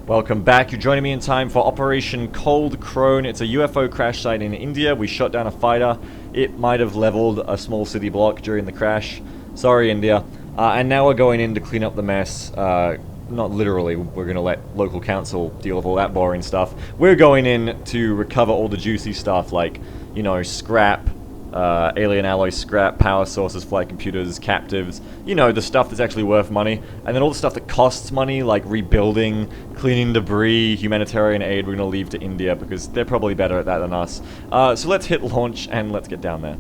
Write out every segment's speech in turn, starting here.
Welcome back. You're joining me in time for Operation Cold Crone. It's a UFO crash site in India. We shot down a fighter. It might have leveled a small city block during the crash. Sorry, India. And now we're going in to clean up the mess. Not literally, we're going to let local council deal with all that boring stuff. We're going in to recover all the juicy stuff like, you know, scrap, alien alloy scrap, power sources, flight computers, captives, you know, the stuff that's actually worth money, and then all the stuff that costs money, like rebuilding, cleaning debris, humanitarian aid, we're going to leave to India, because they're probably better at that than us. So let's hit launch, and let's get down there.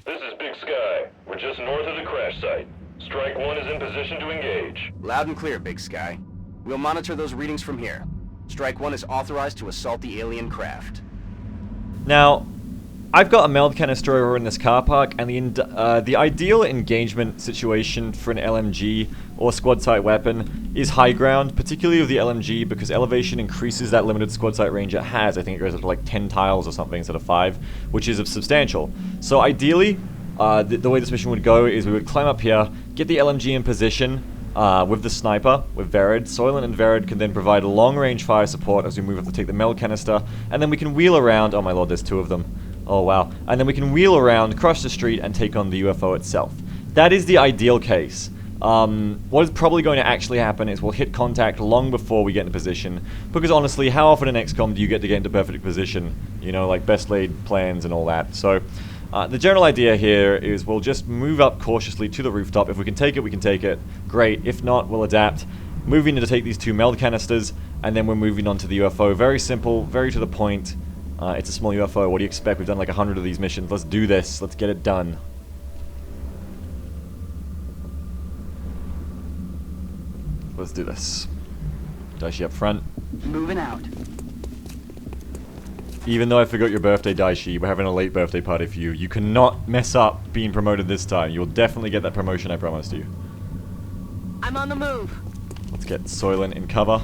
This is Big Sky. We're just north of the crash site. Strike 1 is in position to engage. Loud and clear, Big Sky. We'll monitor those readings from here. Strike 1 is authorized to assault the alien craft. Now, I've got a meld canister over in this car park, and the ideal engagement situation for an LMG or squad site weapon is high ground, particularly with the LMG, because elevation increases that limited squad site range it has. I think it goes up to like 10 tiles or something instead of 5, which is substantial. So ideally, the way this mission would go is we would climb up here, get the LMG in position with the sniper, with Verid. Soylent and Verid can then provide long-range fire support as we move up to take the meld canister, and then we can wheel around. Oh my lord, there's 2 of them. Oh wow. And then we can wheel around, cross the street, and take on the UFO itself. That is the ideal case. What is probably going to actually happen is we'll hit contact long before we get into position, because honestly, how often in XCOM do you get to get into perfect position? You know, like best laid plans and all that. So, the general idea here is we'll just move up cautiously to the rooftop. If we can take it, we can take it. Great. If not, we'll adapt. Moving to take these 2 meld canisters, and then we're moving on to the UFO. Very simple, very to the point. It's a small UFO. What do you expect? We've done like 100 of these missions. Let's do this. Let's get it done. Let's do this. Daishi up front. Moving out. Even though I forgot your birthday, Daishi, we're having a late birthday party for you. You cannot mess up being promoted this time. You'll definitely get that promotion, I promised you. I'm on the move. Let's get Soylent in cover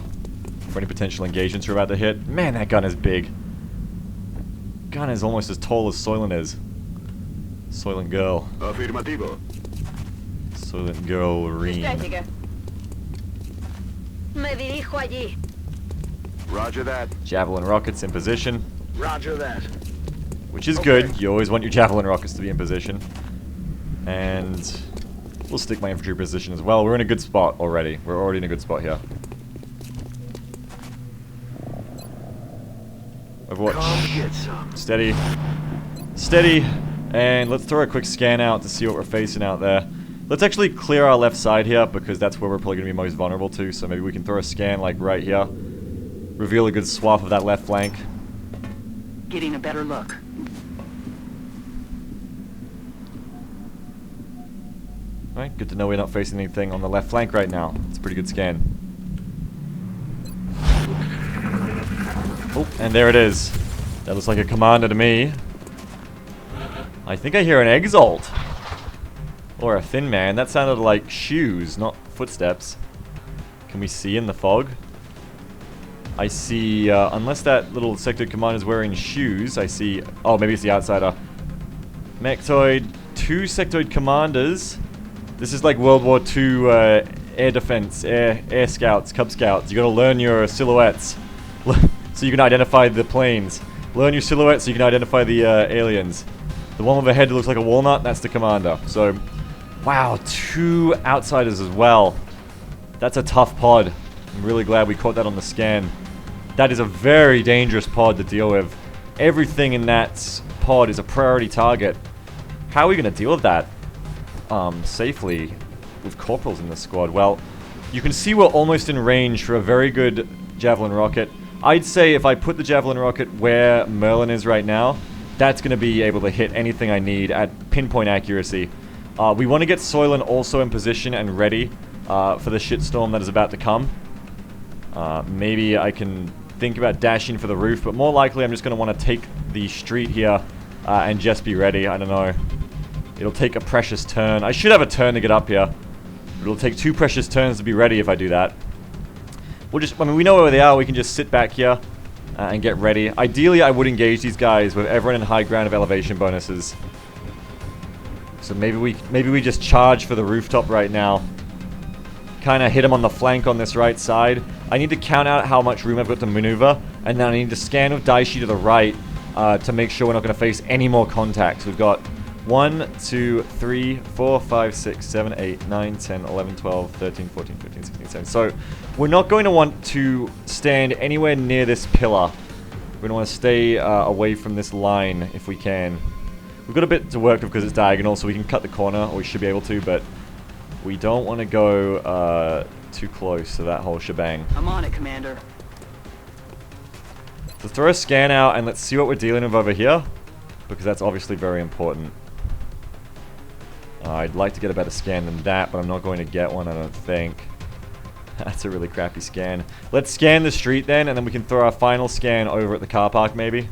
for any potential engagements we're about to hit. Man, that gun is big. Gun is almost as tall as Soylent is. Soylent girl. Afirmativo. Soylent girl Reen. Me dirijo allí. Roger that. Javelin rockets in position. Roger that. Which is good. You always want your javelin rockets to be in position. And we'll stick my infantry position as well. We're in a good spot already. We're already in a good spot here. Overwatch. Come get some. Steady. Steady. And let's throw a quick scan out to see what we're facing out there. Let's actually clear our left side here, because that's where we're probably going to be most vulnerable to. So maybe we can throw a scan like right here. Reveal a good swath of that left flank. Getting a better look. Alright, good to know we're not facing anything on the left flank right now. It's a pretty good scan. Oh, and there it is. That looks like a commander to me. I think I hear an exalt. Or a thin man. That sounded like shoes, not footsteps. Can we see in the fog? I see, unless that little sectoid commander is wearing shoes, I see... Oh, maybe it's the outsider. Mechtoid, 2 sectoid commanders. This is like World War II air defense, air scouts, Cub Scouts. You gotta learn your silhouettes. So you can identify the planes. Learn your silhouette so you can identify the aliens. The one with a head that looks like a walnut, that's the commander. So, wow, 2 outsiders as well. That's a tough pod. I'm really glad we caught that on the scan. That is a very dangerous pod to deal with. Everything in that pod is a priority target. How are we going to deal with that safely with corporals in the squad? Well, you can see we're almost in range for a very good javelin rocket. I'd say if I put the javelin rocket where Merlin is right now, that's going to be able to hit anything I need at pinpoint accuracy. We want to get Soylent also in position and ready for the shitstorm that is about to come. Maybe I can think about dashing for the roof, but more likely I'm just going to want to take the street here and just be ready. I don't know. It'll take a precious turn. I should have a turn to get up here. It'll take 2 precious turns to be ready if I do that. We'll just, I mean, we know where they are. We can just sit back here and get ready. Ideally, I would engage these guys with everyone in high ground of elevation bonuses. So maybe we just charge for the rooftop right now. Kind of hit them on the flank on this right side. I need to count out how much room I've got to maneuver, and then I need to scan with Daishi to the right to make sure we're not going to face any more contacts. We've got 1, 2, 3, 4, 5, 6, 7, 8, 9, 10, 11, 12, 13, 14, 15, 16, 17. So we're not going to want to stand anywhere near this pillar. We're going to want to stay away from this line if we can. We've got a bit to work with because it's diagonal, so we can cut the corner, or we should be able to, but we don't want to go too close to that whole shebang. I'm on it, Commander. So throw a scan out and let's see what we're dealing with over here, because that's obviously very important. I'd like to get a better scan than that, but I'm not going to get one, I don't think. That's a really crappy scan. Let's scan the street then, and then we can throw our final scan over at the car park, maybe.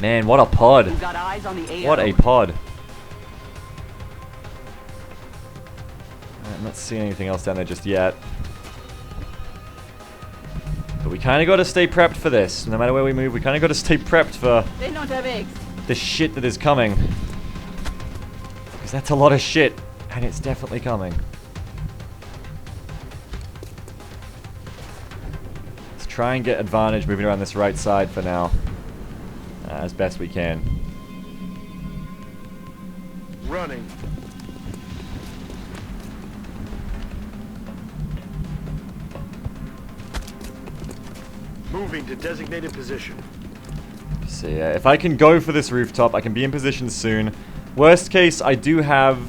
Man, what a pod. We've got eyes on the AO. What a pod. I'm not seeing anything else down there just yet. But we kind of got to stay prepped for this. No matter where we move, we kind of got to stay prepped for the shit that is coming. Because that's a lot of shit. And it's definitely coming. Let's try and get advantage moving around this right side for now. As best we can. Running. Moving to designated position. So yeah, if I can go for this rooftop, I can be in position soon. Worst case, I do have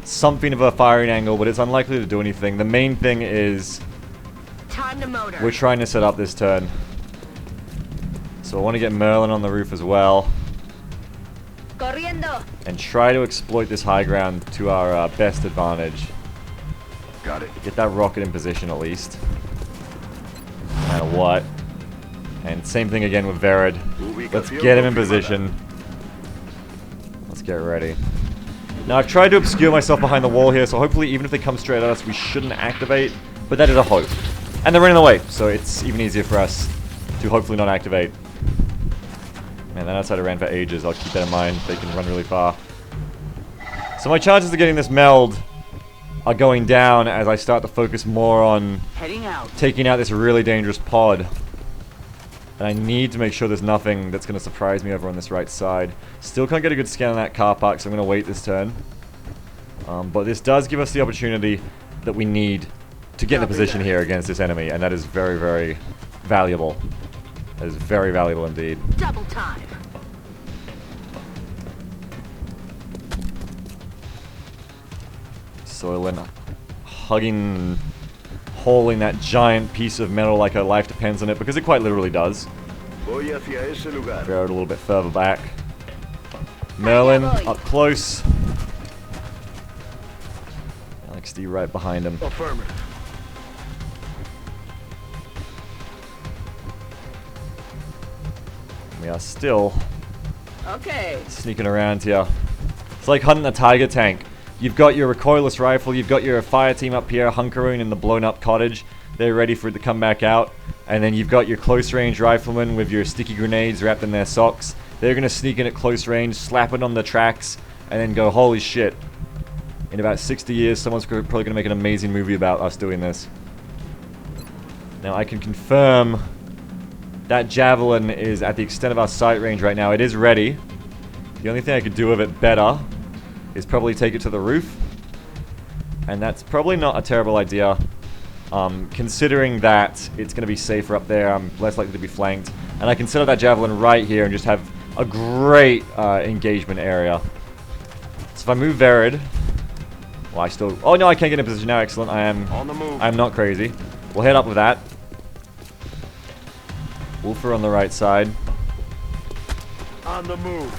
something of a firing angle, but it's unlikely to do anything. The main thing is Time to motor. we're trying to set up this turn. So I want to get Merlin on the roof as well. Corriendo. And try to exploit this high ground to our best advantage. Got it. Get that rocket in position at least. No matter what. And same thing again with Verid. Let's get him in position. Let's get ready. Now I've tried to obscure myself behind the wall here, so hopefully even if they come straight at us, we shouldn't activate. But that is a hope. And they're running away, so it's even easier for us to hopefully not activate. Man, that outsider ran for ages. I'll keep that in mind. They can run really far. So my chances of getting this meld are going down as I start to focus more on Heading out. taking out this really dangerous pod. And I need to make sure there's nothing that's going to surprise me over on this right side. Still can't get a good scan on that car park, so I'm going to wait this turn. But this does give us the opportunity that we need to get in a position here against this enemy, and that is very, very valuable. That is very valuable indeed. Double time. Soylent hugging, hauling that giant piece of metal like her life depends on it, because it quite literally does. Voy hacia ese lugar. Throw it a little bit further back. Merlin up close. Alex D right behind him. Affirmative. We are still Okay. sneaking around here. It's like hunting a tiger tank. You've got your recoilless rifle, you've got your fire team up here, hunkering in the blown up cottage. They're ready for it to come back out. And then you've got your close range riflemen with your sticky grenades wrapped in their socks. They're going to sneak in at close range, slap it on the tracks, and then go, holy shit. In about 60 years, someone's probably going to make an amazing movie about us doing this. Now I can confirm that javelin is at the extent of our sight range right now. It is ready. The only thing I could do with it better is probably take it to the roof. And that's probably not a terrible idea. Considering that it's going to be safer up there, I'm less likely to be flanked. And I can set up that javelin right here and just have a great engagement area. So if I move Verid... Well, I still... Oh no, I can't get in position now. Excellent. I am... On the move. I'm not crazy. We'll head up with that. Wolfer on the right side. On the move.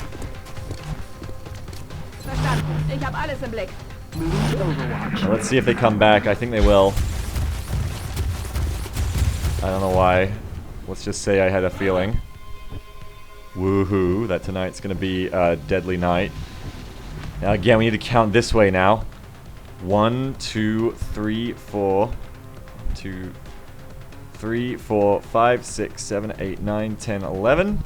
Verstanden. Ich hab alles im Blick. Moving to Overwatch. Now, let's see if they come back. I think they will. I don't know why. Let's just say I had a feeling. Woohoo, that tonight's going to be a deadly night. Now again, we need to count this way now. 1, 2, 3, 4. 2, 3, 4, 5, 6, 7, 8, 9, 10, 11,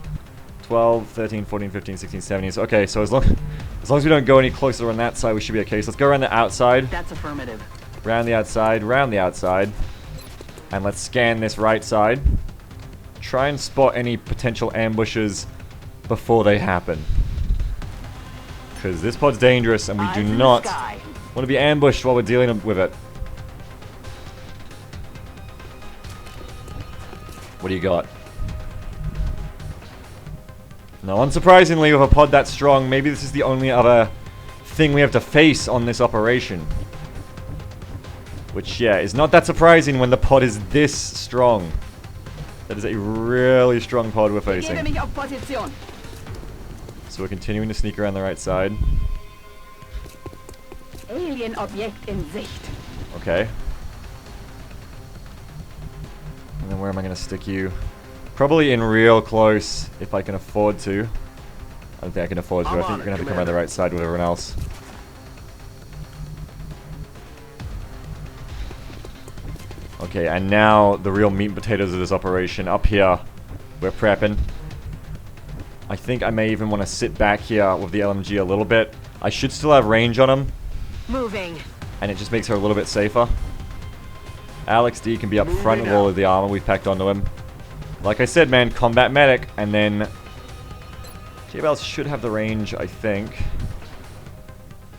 12, 13, 14, 15, 16, 17. So, okay, so as long as we don't go any closer on that side, we should be okay. So let's go around the outside. That's affirmative. Round the outside, round the outside. And let's scan this right side. Try and spot any potential ambushes before they happen. Because this pod's dangerous and we Eyes do in the not sky. want to be ambushed while we're dealing with it. What do you got? Now, unsurprisingly, with a pod that strong, maybe this is the only other thing we have to face on this operation. Which, yeah, is not that surprising when the pod is this strong. That is a really strong pod we're Gebe facing. mich auf Position. So we're continuing to sneak around the right side. Alien Objekt in Sicht. Okay. And then where am I going to stick you? Probably in real close, if I can afford to. I don't think I can afford to. I think you're going to have to come around the right side with everyone else. Okay, and now the real meat and potatoes of this operation. Up here, we're prepping. I think I may even want to sit back here with the LMG a little bit. I should still have range on him, Moving. and it just makes her a little bit safer. Alex D can be up front with all of the armor we've packed onto him. Like I said, man, combat medic, and then J-Bals should have the range, I think.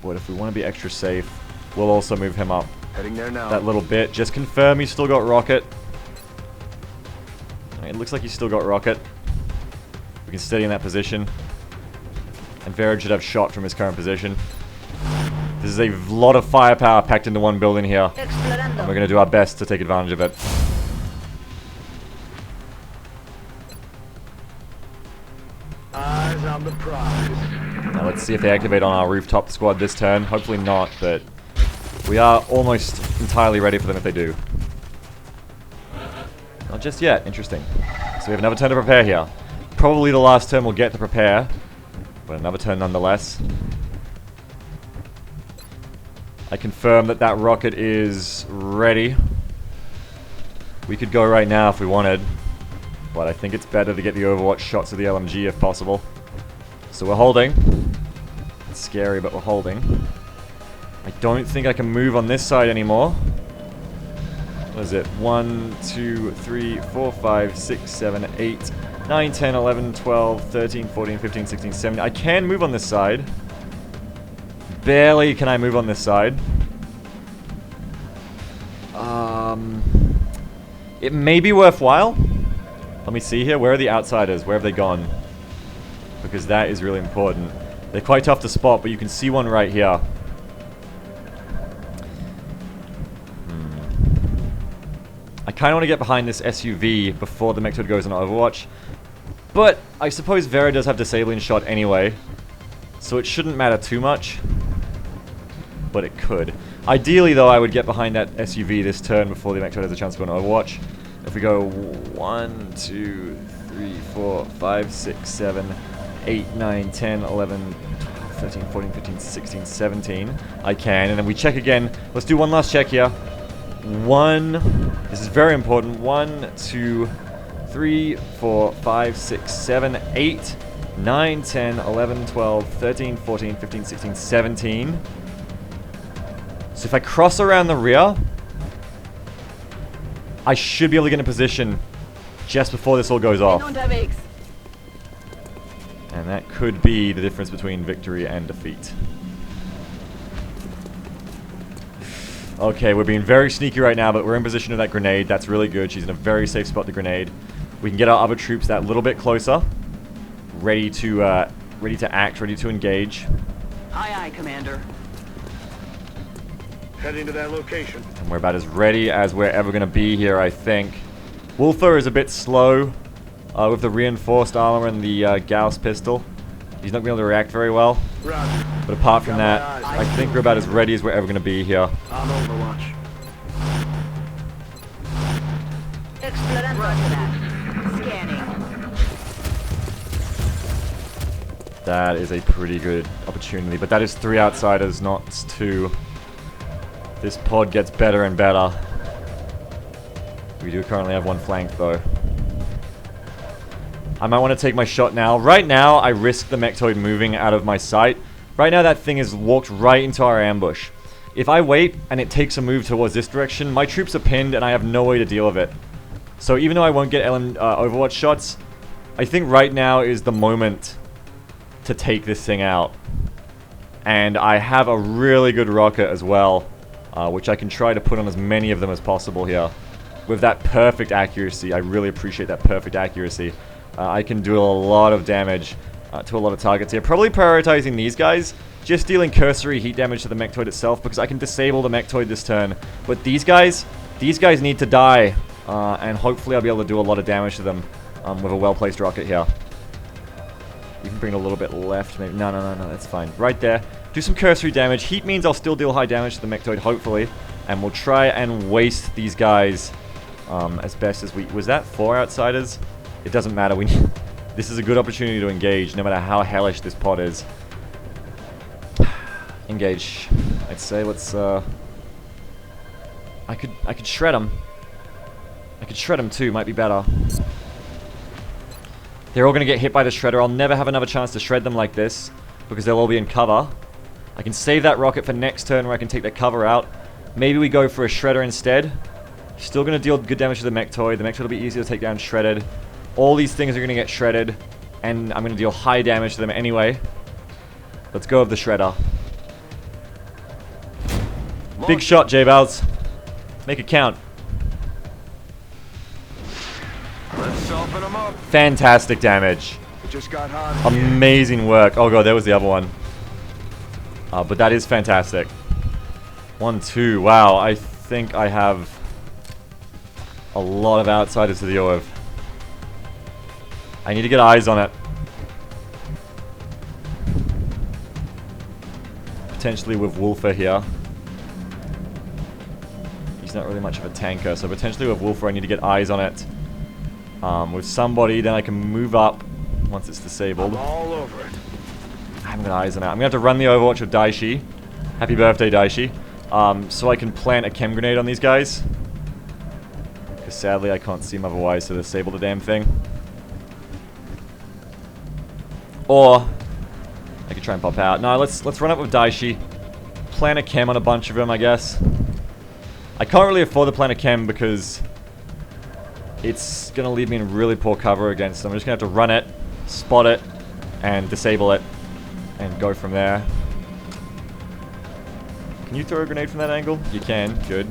But if we want to be extra safe, we'll also move him up Heading there now. that little bit. Just confirm he's still got rocket. It looks like he's still got rocket. We can steady in that position. And Verad should have shot from his current position. This is a lot of firepower packed into one building here. And we're going to do our best to take advantage of it. Eyes on the prize. Now let's see if they activate on our rooftop squad this turn. Hopefully not, but we are almost entirely ready for them if they do. Not just yet. Interesting. So we have another turn to prepare here. Probably the last turn we'll get to prepare, but another turn nonetheless. I confirm that that rocket is ready. We could go right now if we wanted, but I think it's better to get the Overwatch shots of the LMG if possible. So we're holding. It's scary, but we're holding. I don't think I can move on this side anymore. What is it? 1, 2, 3, 4, 5, 6, 7, 8, 9, 10, 11, 12, 13, 14, 15, 16, 17. I can move on this side. Barely can I move on this side. It may be worthwhile. Let me see here. Where are the outsiders? Where have they gone? Because that is really important. They're quite tough to spot, but you can see one right here. I kind of want to get behind this SUV before the Mech Hood goes on Overwatch. But I suppose Vera does have disabling shot anyway, so it shouldn't matter too much. But it could. Ideally, though, I would get behind that SUV this turn before the Mech Hood has a chance to go on Overwatch. If we go 1, 2, 3, 4, 5, 6, 7, 8, 9, 10, 11, 12, 13, 14, 15, 16, 17, I can. And then we check again. Let's do one last check here. 1, this is very important. 1, 2, 3, 4, 5, 6, 7, 8, 9, 10, 11, 12, 13, 14, 15, 16, 17. So if I cross around the rear, I should be able to get in position just before this all goes off. Unterwegs. And that could be the difference between victory and defeat. Okay, we're being very sneaky right now, but we're in position of that grenade. That's really good. She's in a very safe spot to grenade. We can get our other troops that little bit closer. Ready to act, ready to engage. Aye, aye, Commander. Heading to that location. And we're about as ready as we're ever going to be here, I think. Wolfer is a bit slow with the reinforced armor and the Gauss pistol. He's not going to be able to react very well. Roger. But apart from that, I think we're about as ready as we're ever going to be here. On Overwatch. Explorando. Roger that. Scanning. That is a pretty good opportunity. But that is 3 outsiders, not 2. This pod gets better and better. We do currently have one flanked though. I might want to take my shot now. Right now, I risk the Mechtoid moving out of my sight. Right now, that thing has walked right into our ambush. If I wait and it takes a move towards this direction, my troops are pinned and I have no way to deal with it. So even though I won't get Overwatch shots, I think right now is the moment to take this thing out. And I have a really good rocket as well, which I can try to put on as many of them as possible here. With that perfect accuracy, I really appreciate that perfect accuracy. I can do a lot of damage to a lot of targets here. Probably prioritizing these guys, just dealing cursory heat damage to the Mechtoid itself, because I can disable the Mechtoid this turn. But these guys need to die, and hopefully I'll be able to do a lot of damage to them with a well-placed rocket here. You can bring it a little bit left, maybe. No, that's fine. Right there. Do some cursory damage. Heat means I'll still deal high damage to the Mechtoid, hopefully. And we'll try and waste these guys as best as we... Was that 4 outsiders? It doesn't matter. This is a good opportunity to engage, no matter how hellish this pod is. Engage. I'd say let's... I could shred them. I could shred them too. Might be better. They're all going to get hit by the shredder. I'll never have another chance to shred them like this, because they'll all be in cover. I can save that rocket for next turn where I can take that cover out. Maybe we go for a shredder instead. Still going to deal good damage to the Mechtoid. The Mechtoid will be easier to take down shredded. All these things are going to get shredded, and I'm going to deal high damage to them anyway. Let's go with the shredder. Big shot, J-Bowls. Make it count. Let's soften them up. Fantastic damage. It just got hot. Amazing work. Oh god, there was the other one. But that is fantastic. 1, 2. Wow, I think I have a lot of outsiders to deal with. I need to get eyes on it. Potentially with Wolfer here. He's not really much of a tanker, so potentially with Wolfer I need to get eyes on it. With somebody, then I can move up once it's disabled. I'm all over it. I haven't got eyes on it. I'm gonna have to run the Overwatch of Daishi. Happy birthday, Daishi. So I can plant a chem grenade on these guys. Because sadly I can't see them otherwise to disable the damn thing. Or I could try and pop out. No, let's run up with Daishi. Plant a chem on a bunch of them, I guess. I can't really afford to plant a chem because it's gonna leave me in really poor cover against them. I'm just gonna have to run it, spot it, and disable it, and go from there. Can you throw a grenade from that angle? You can. Good.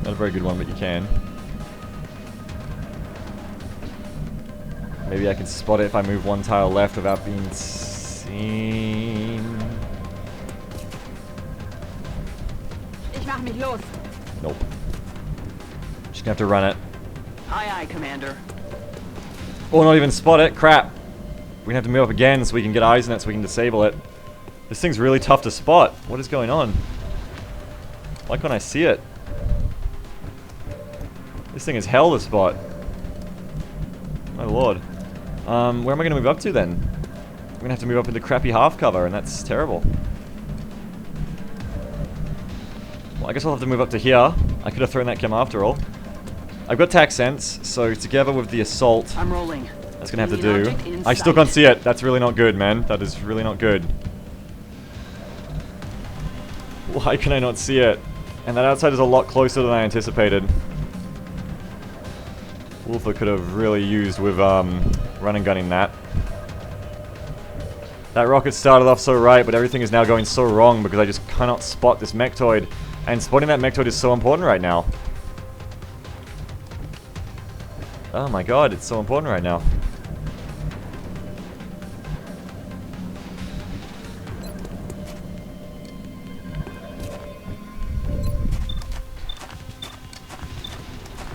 Not a very good one, but you can. Maybe I can spot it if I move one tile left without being seen. Ich mach mich los. Nope. Just gonna have to run it. Aye, aye, Commander. Or not even spot it. Crap. We're gonna have to move up again so we can get eyes on it so we can disable it. This thing's really tough to spot. What is going on? Why can't I see it? This thing is hell to spot. My lord. Where am I going to move up to then? I'm going to have to move up into crappy half cover, and that's terrible. Well, I guess I'll have to move up to here. I could have thrown that chem after all. I've got tac sense, so together with the assault, I'm rolling. that's going to have to do. I still can't see it. That's really not good, man. That is really not good. Why can I not see it? And that outside is a lot closer than I anticipated. Wolfer could have really used with run and gunning that. That rocket started off so right, but everything is now going so wrong because I just cannot spot this Mechtoid. And spotting that Mechtoid is so important right now. Oh my god, it's so important right now.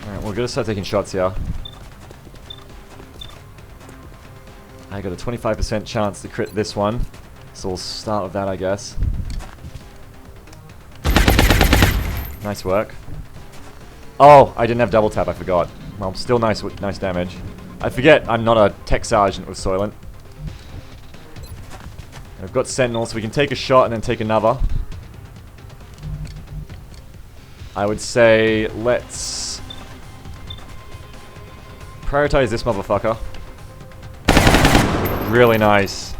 Alright, we're gonna start taking shots here. I got a 25% chance to crit this one, so we'll start with that, I guess. Nice work. Oh, I didn't have double tap, I forgot. Well, still nice damage. I forget I'm not a tech sergeant with Soylent. I've got Sentinel, so we can take a shot and then take another. I would say let's prioritize this motherfucker. Really nice.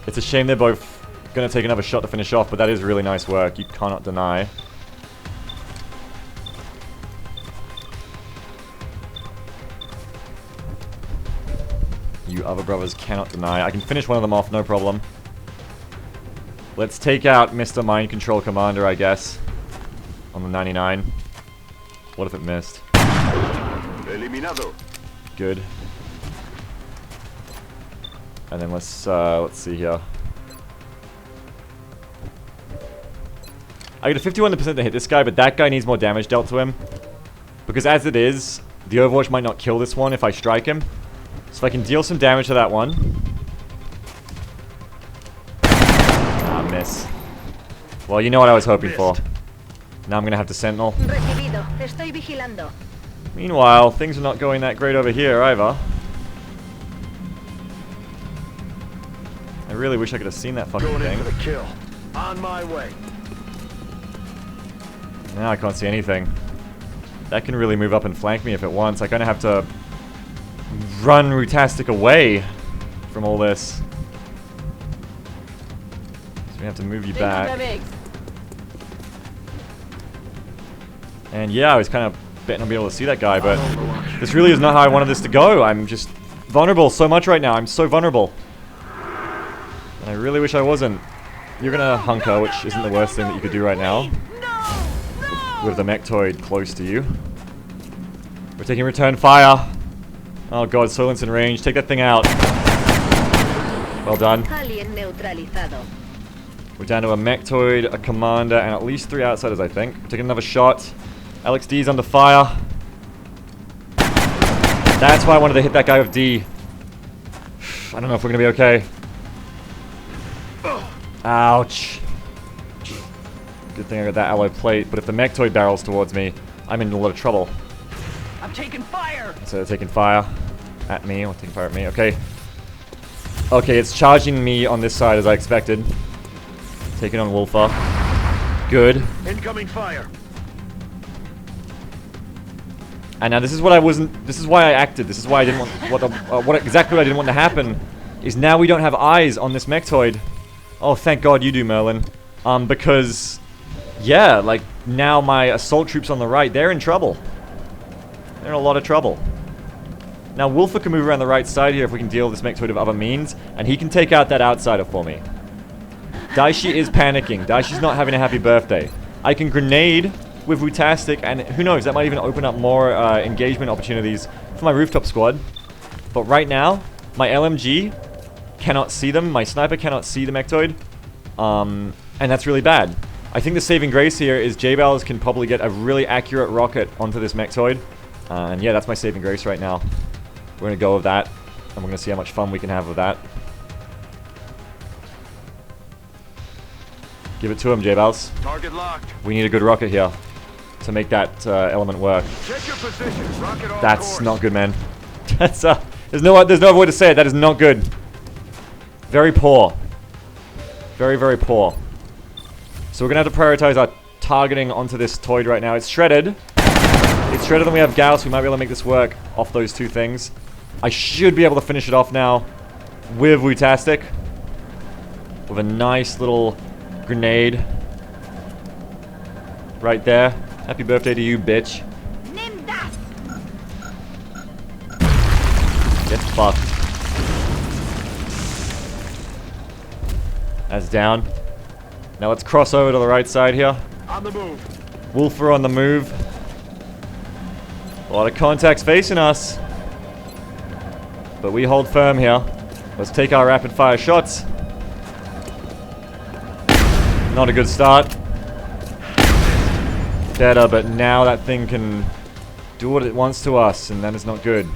It's a shame they're both gonna take another shot to finish off, but that is really nice work. You cannot deny. You other brothers cannot deny. I can finish one of them off, no problem. Let's take out Mr. Mind Control Commander, I guess. On the 99. What if it missed? Eliminado. Good. And then let's see here. I get a 51% to hit this guy, but that guy needs more damage dealt to him. Because as it is, the Overwatch might not kill this one if I strike him. So if I can deal some damage to that one. Ah, miss. Well, you know what I was hoping for. Now I'm gonna have to Sentinel. Recibido. Estoy vigilando. Meanwhile, things are not going that great over here either. I really wish I could have seen that fucking Going in thing. for the kill. On my way. Now I can't see anything. That can really move up and flank me if it wants. I kind of have to run Rutastic away from all this. So we have to move you Bin back. unterwegs. And yeah, I was kind of betting on being able to see that guy, but this really is not how I wanted this to go. I'm just vulnerable so much right now. I'm so vulnerable. And I really wish I wasn't. You're gonna hunker, which isn't the worst thing that you could do right now. With the Mechtoid close to you. We're taking return fire. Oh god, Soylent's in range. Take that thing out. Well done. Alien neutralizado. We're down to a Mechtoid, a Commander, and at least 3 Outsiders, I think. We're taking another shot. Alex D's under fire. That's why I wanted to hit that guy with D. I don't know if we're gonna be okay. Ouch. Good thing I got that alloy plate, but if the Mechtoid barrels towards me, I'm in a lot of trouble. I'm taking fire. So they're taking fire at me, or taking fire at me, okay. Okay, it's charging me on this side as I expected. Taking on Wolfer. Good. Incoming fire. And now this is what I wasn't, this is why I acted, this is why I didn't want, what exactly what I didn't want to happen, is now we don't have eyes on this Mechtoid. Oh, thank God you do, Merlin. Because, yeah, like, now my assault troops on the right, they're in trouble. They're in a lot of trouble. Now, Wolfer can move around the right side here if we can deal with this Mechtoid of other means, and he can take out that outsider for me. Daishi is panicking. Daishi's not having a happy birthday. I can grenade with Wutastic, and who knows, that might even open up more engagement opportunities for my rooftop squad. But right now, my LMG cannot see them. My sniper cannot see the Mechtoid. And that's really bad. I think the saving grace here is J-Bowers can probably get a really accurate rocket onto this Mechtoid. And yeah, that's my saving grace right now. We're going to go with that. And we're going to see how much fun we can have with that. Give it to him, J-Bowers. Target locked. We need a good rocket here to make that element work. Check your position. Rocket on That's course. not good, man. That's there's no other way to say it. That is not good. Very poor. Very, very poor. So we're gonna have to prioritize our targeting onto this Toid right now. It's shredded. It's shredded, and we have Gauss. We might be able to make this work off those two things. I should be able to finish it off now with Wutastic. With a nice little grenade. Right there. Happy birthday to you, bitch. Nindas. Get fucked. That's down. Now let's cross over to the right side here. On the move. Wolfer on the move. A lot of contacts facing us. But we hold firm here. Let's take our rapid fire shots. Not a good start. Better, but now that thing can do what it wants to us, and that is not good.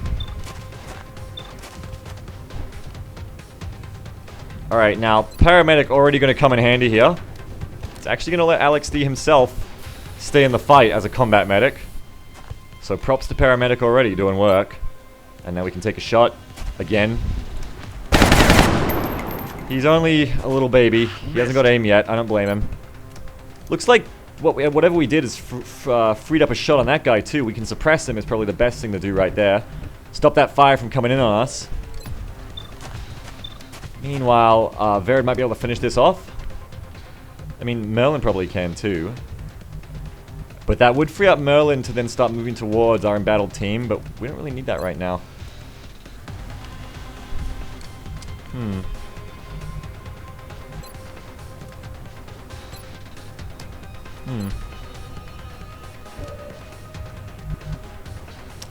Alright, now, Paramedic already going to come in handy here. It's actually going to let Alex D himself stay in the fight as a combat medic. So props to Paramedic already doing work. And now we can take a shot again. He's only a little baby. He hasn't got aim yet. I don't blame him. Looks like whatever we did is freed up a shot on that guy too. We can suppress him is probably the best thing to do right there. Stop that fire from coming in on us. Meanwhile, Verid might be able to finish this off. I mean, Merlin probably can too. But that would free up Merlin to then start moving towards our embattled team, but we don't really need that right now.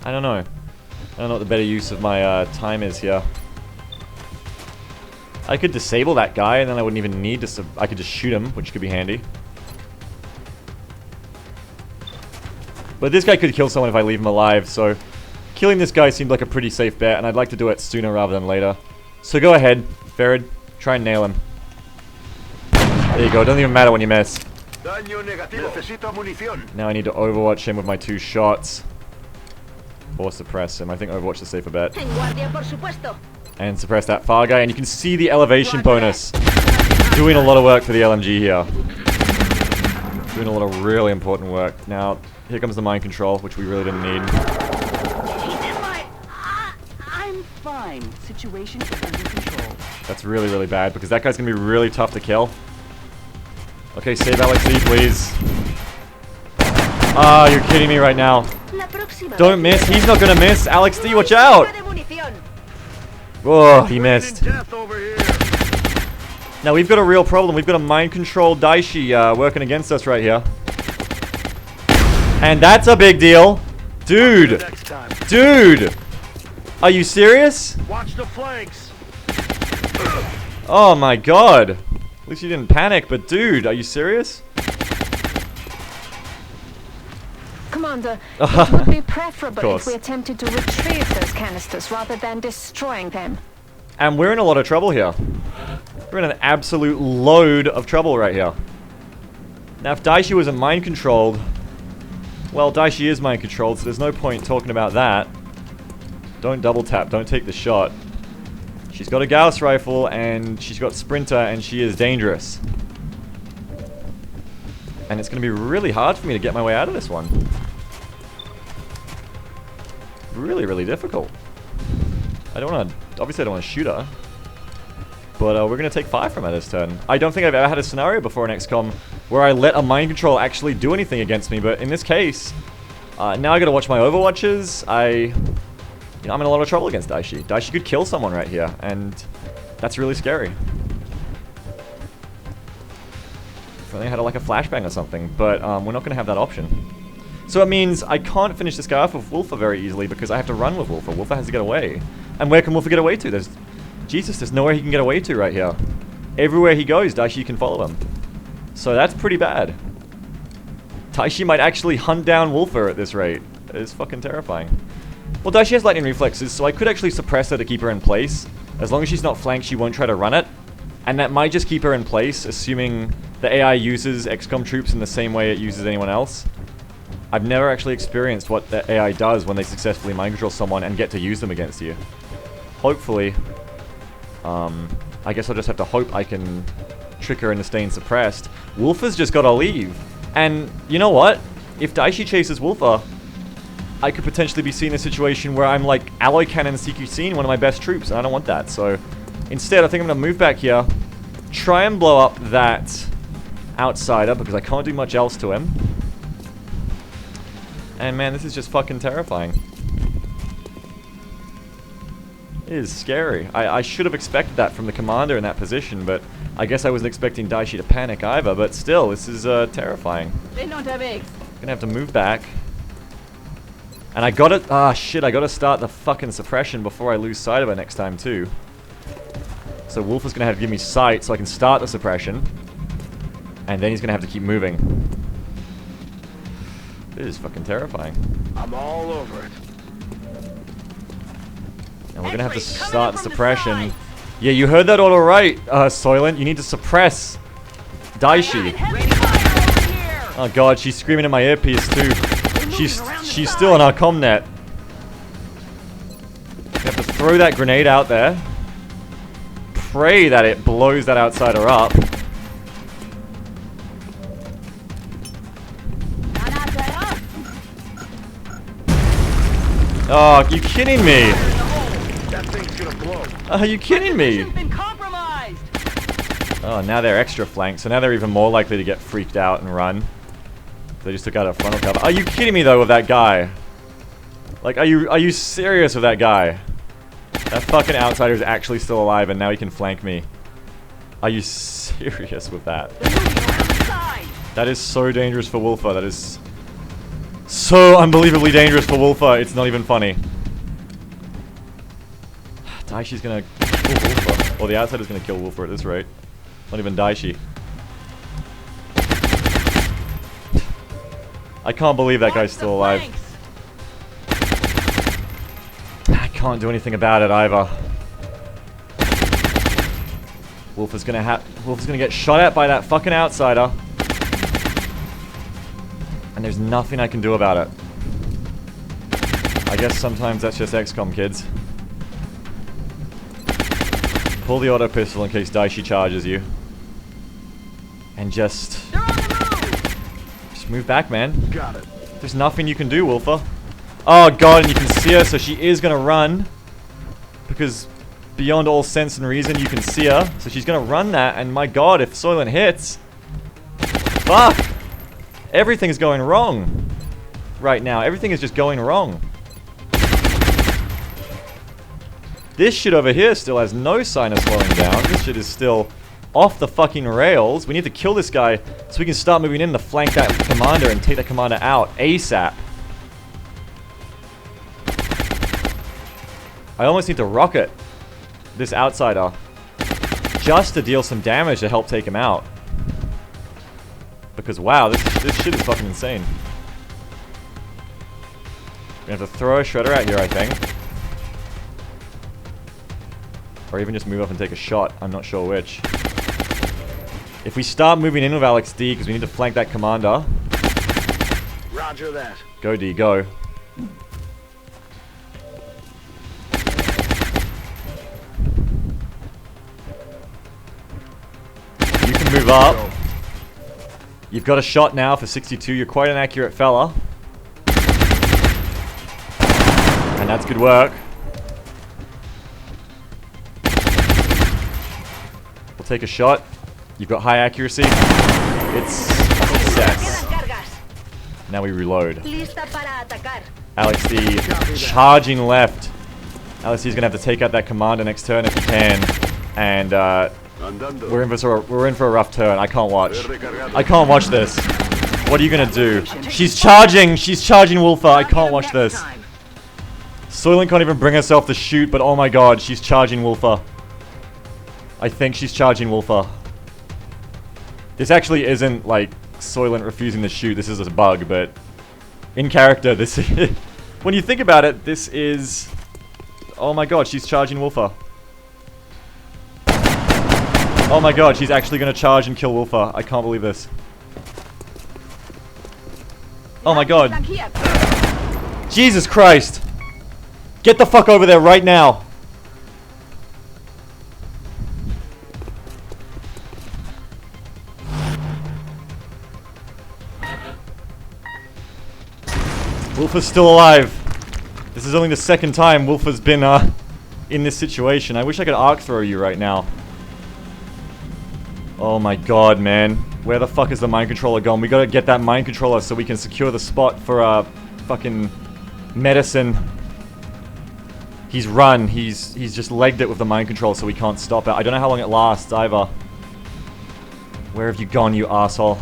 I don't know. I don't know what the better use of my time is here. I could disable that guy and then I wouldn't even need to I could just shoot him, which could be handy. But this guy could kill someone if I leave him alive, so killing this guy seemed like a pretty safe bet, and I'd like to do it sooner rather than later. So go ahead, Verid. Try and nail him. There you go. It doesn't even matter when you miss. Daño negativo. Necesito munición. Now I need to Overwatch him with my 2 shots. Or suppress him. I think Overwatch is a safer bet. En guardia, por supuesto. And suppress that far guy, and you can see the elevation bonus. Doing a lot of work for the LMG here. Doing a lot of really important work. Now, here comes the mind control, which we really didn't need. I'm fine. Situation is under control. That's really, really bad, because that guy's going to be really tough to kill. Okay, save Alex D, please. Ah, you're kidding me right now. Don't miss. He's not going to miss. Alex D, watch out. Oh, he missed. Death over here. Now, we've got a real problem. We've got a mind-controlled Daishi working against us right here. And that's a big deal. Dude. Next time. Dude. Are you serious? Watch the flanks. Oh my god. At least you didn't panic, but dude, are you serious? Commander, it would be preferable course. if we attempted to retrieve those canisters rather than destroying them. And we're in a lot of trouble here. We're in an absolute load of trouble right here. Now, if Daishi wasn't mind-controlled... Well, Daishi is mind-controlled, so there's no point talking about that. Don't double tap, don't take the shot. She's got a Gauss rifle, and she's got Sprinter, and she is dangerous. And it's going to be really hard for me to get my way out of this one. Really, really difficult. I don't want to... Obviously, I don't want to shoot her. But we're going to take 5 from her this turn. I don't think I've ever had a scenario before in XCOM where I let a mind control actually do anything against me. But in this case, now I got to watch my Overwatches. You know, I'm in a lot of trouble against Daishi. Daishi could kill someone right here, and that's really scary. If only I had like a flashbang or something, but we're not going to have that option. So it means I can't finish this guy off with Wolfer very easily because I have to run with Wolfer. Wolfer has to get away. And where can Wolfer get away to? There's nowhere he can get away to right here. Everywhere he goes, Daishi can follow him. So that's pretty bad. Daishi might actually hunt down Wolfer at this rate. It's fucking terrifying. Well, Daishi has lightning reflexes, so I could actually suppress her to keep her in place. As long as she's not flanked, she won't try to run it. And that might just keep her in place, assuming the AI uses XCOM troops in the same way it uses anyone else. I've never actually experienced what the AI does when they successfully mind control someone and get to use them against you. Hopefully, I guess I'll just have to hope I can trick her into staying suppressed. Wolfer's just gotta leave. And you know what? If Daishi chases Wolfer, I could potentially be seeing a situation where I'm like Alloy Cannon CQCing one of my best troops, and I don't want that. So instead, I think I'm gonna move back here, try and blow up that outsider because I can't do much else to him. And man, this is just fucking terrifying. It is scary. I should have expected that from the commander in that position, but I guess I wasn't expecting Daishi to panic either, but still, this is terrifying. Unterwegs. Gonna have to move back. And I gotta... Ah, shit, I gotta start the fucking suppression before I lose sight of her next time, too. So Wolf is gonna have to give me sight so I can start the suppression. And then he's gonna have to keep moving. This is fucking terrifying. I'm all over it. And we're gonna have to start the suppression. Yeah, you heard that all right, Soylent. You need to suppress Daishi. Oh god, she's screaming in my earpiece too. She's still on our comnet. You have to throw that grenade out there. Pray that it blows that outsider up. Oh, you kidding me? That thing's gonna blow. Are you kidding me? Been compromised. Oh, now they're extra flanked, so now they're even more likely to get freaked out and run. They just took out a frontal cover. Are you kidding me though with that guy? Like, are you serious with that guy? That fucking outsider is actually still alive, and now he can flank me. Are you serious with that? That is so dangerous for Wolfer. That is so unbelievably dangerous for Wolfer. It's not even funny. Daishi's gonna kill Wolfer. Or the outsider's gonna kill Wolfer at this rate. Not even Daishi. I can't believe that guy's still alive. I can't do anything about it either. Wolfer's gonna get shot at by that fucking outsider. And there's nothing I can do about it. I guess sometimes that's just XCOM, kids. Pull the auto pistol in case Daishi charges you. And just move back, man. Got it. There's nothing you can do, Wolfer. Oh god, and you can see her, so she is gonna run. Because beyond all sense and reason, you can see her. So she's gonna run that, and my god, if Soylent hits... Fuck! Everything's going wrong. Right now, everything is just going wrong. This shit over here still has no sign of slowing down. This shit is still off the fucking rails. We need to kill this guy so we can start moving in to flank that commander and take that commander out ASAP. I almost need to rocket this outsider just to deal some damage to help take him out. Because wow, this shit is fucking insane. We're gonna have to throw a shredder out here, I think. Or even just move up and take a shot. I'm not sure which. If we start moving in with Alex D, because we need to flank that commander. Roger that. Go D, go. You can move up. You've got a shot now for 62. You're quite an accurate fella. And that's good work. We'll take a shot. You've got high accuracy. It's a success. Now we reload. Alex D charging left. Alex D's gonna have to take out that commander next turn if he can. And we're in for a rough turn. I can't watch. I can't watch this. What are you gonna do? She's charging! She's charging Wolfer. I can't watch this. Soylent can't even bring herself to shoot, but oh my god, she's charging Wolfer. I think she's charging Wolfer. This actually isn't like Soylent refusing to shoot. This is a bug, but in character, this is... When you think about it, this is... Oh my god, she's charging Wolfer. Oh my god, she's actually gonna charge and kill Wolfer. I can't believe this. Oh my god. Jesus Christ. Get the fuck over there right now. Wolfer's still alive. This is only the second time Wolfer's been in this situation. I wish I could arc throw you right now. Oh my god, man. Where the fuck is the mind controller gone? We gotta get that mind controller so we can secure the spot for fucking medicine. He's run. He's just legged it with the mind control so we can't stop it. I don't know how long it lasts either. Where have you gone, you asshole?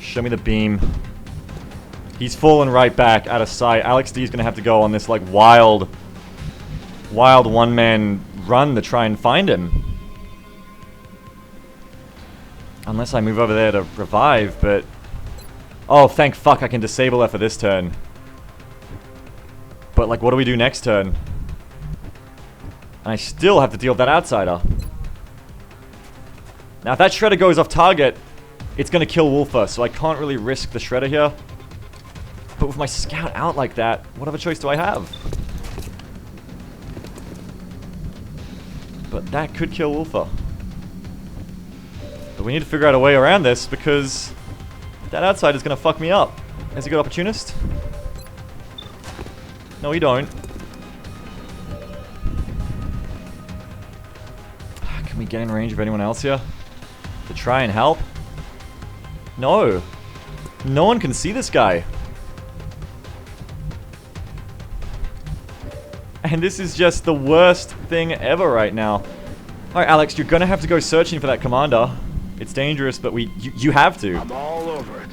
Show me the beam. He's fallen right back out of sight. Alex D is gonna have to go on this like wild one-man run to try and find him. Unless I move over there to revive, but... Oh, thank fuck I can disable her for this turn. But like, what do we do next turn? And I still have to deal with that outsider. Now if that shredder goes off target, it's gonna kill Wolfer, so I can't really risk the shredder here. But with my scout out like that, what other choice do I have? But that could kill Wolfer. But we need to figure out a way around this because that outsider is gonna fuck me up. Is he a good opportunist? No, we don't. Can we get in range of anyone else here? To try and help? No. No one can see this guy. And this is just the worst thing ever right now. Alright, Alex, you're gonna have to go searching for that commander. It's dangerous, but you have to. I'm all over it.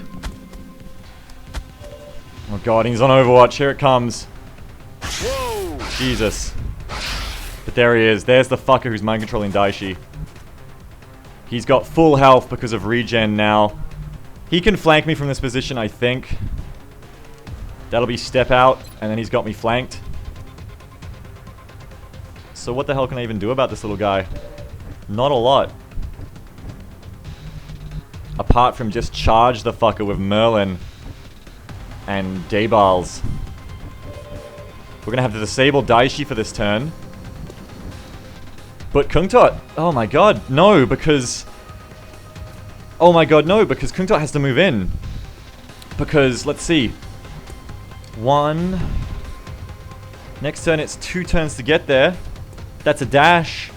Oh god, he's on Overwatch. Here it comes. Whoa! Jesus. But there he is. There's the fucker who's mind controlling Daishi. He's got full health because of regen now. He can flank me from this position, I think. That'll be step out, and then he's got me flanked. So what the hell can I even do about this little guy? Not a lot. Apart from just charge the fucker with Merlin and Daybals. We're gonna have to disable Daishi for this turn. But Kungtot, oh my god, no, because... Oh my god, no, because Kungtot has to move in. Because, let's see. 1... Next turn it's 2 turns to get there. That's a dash.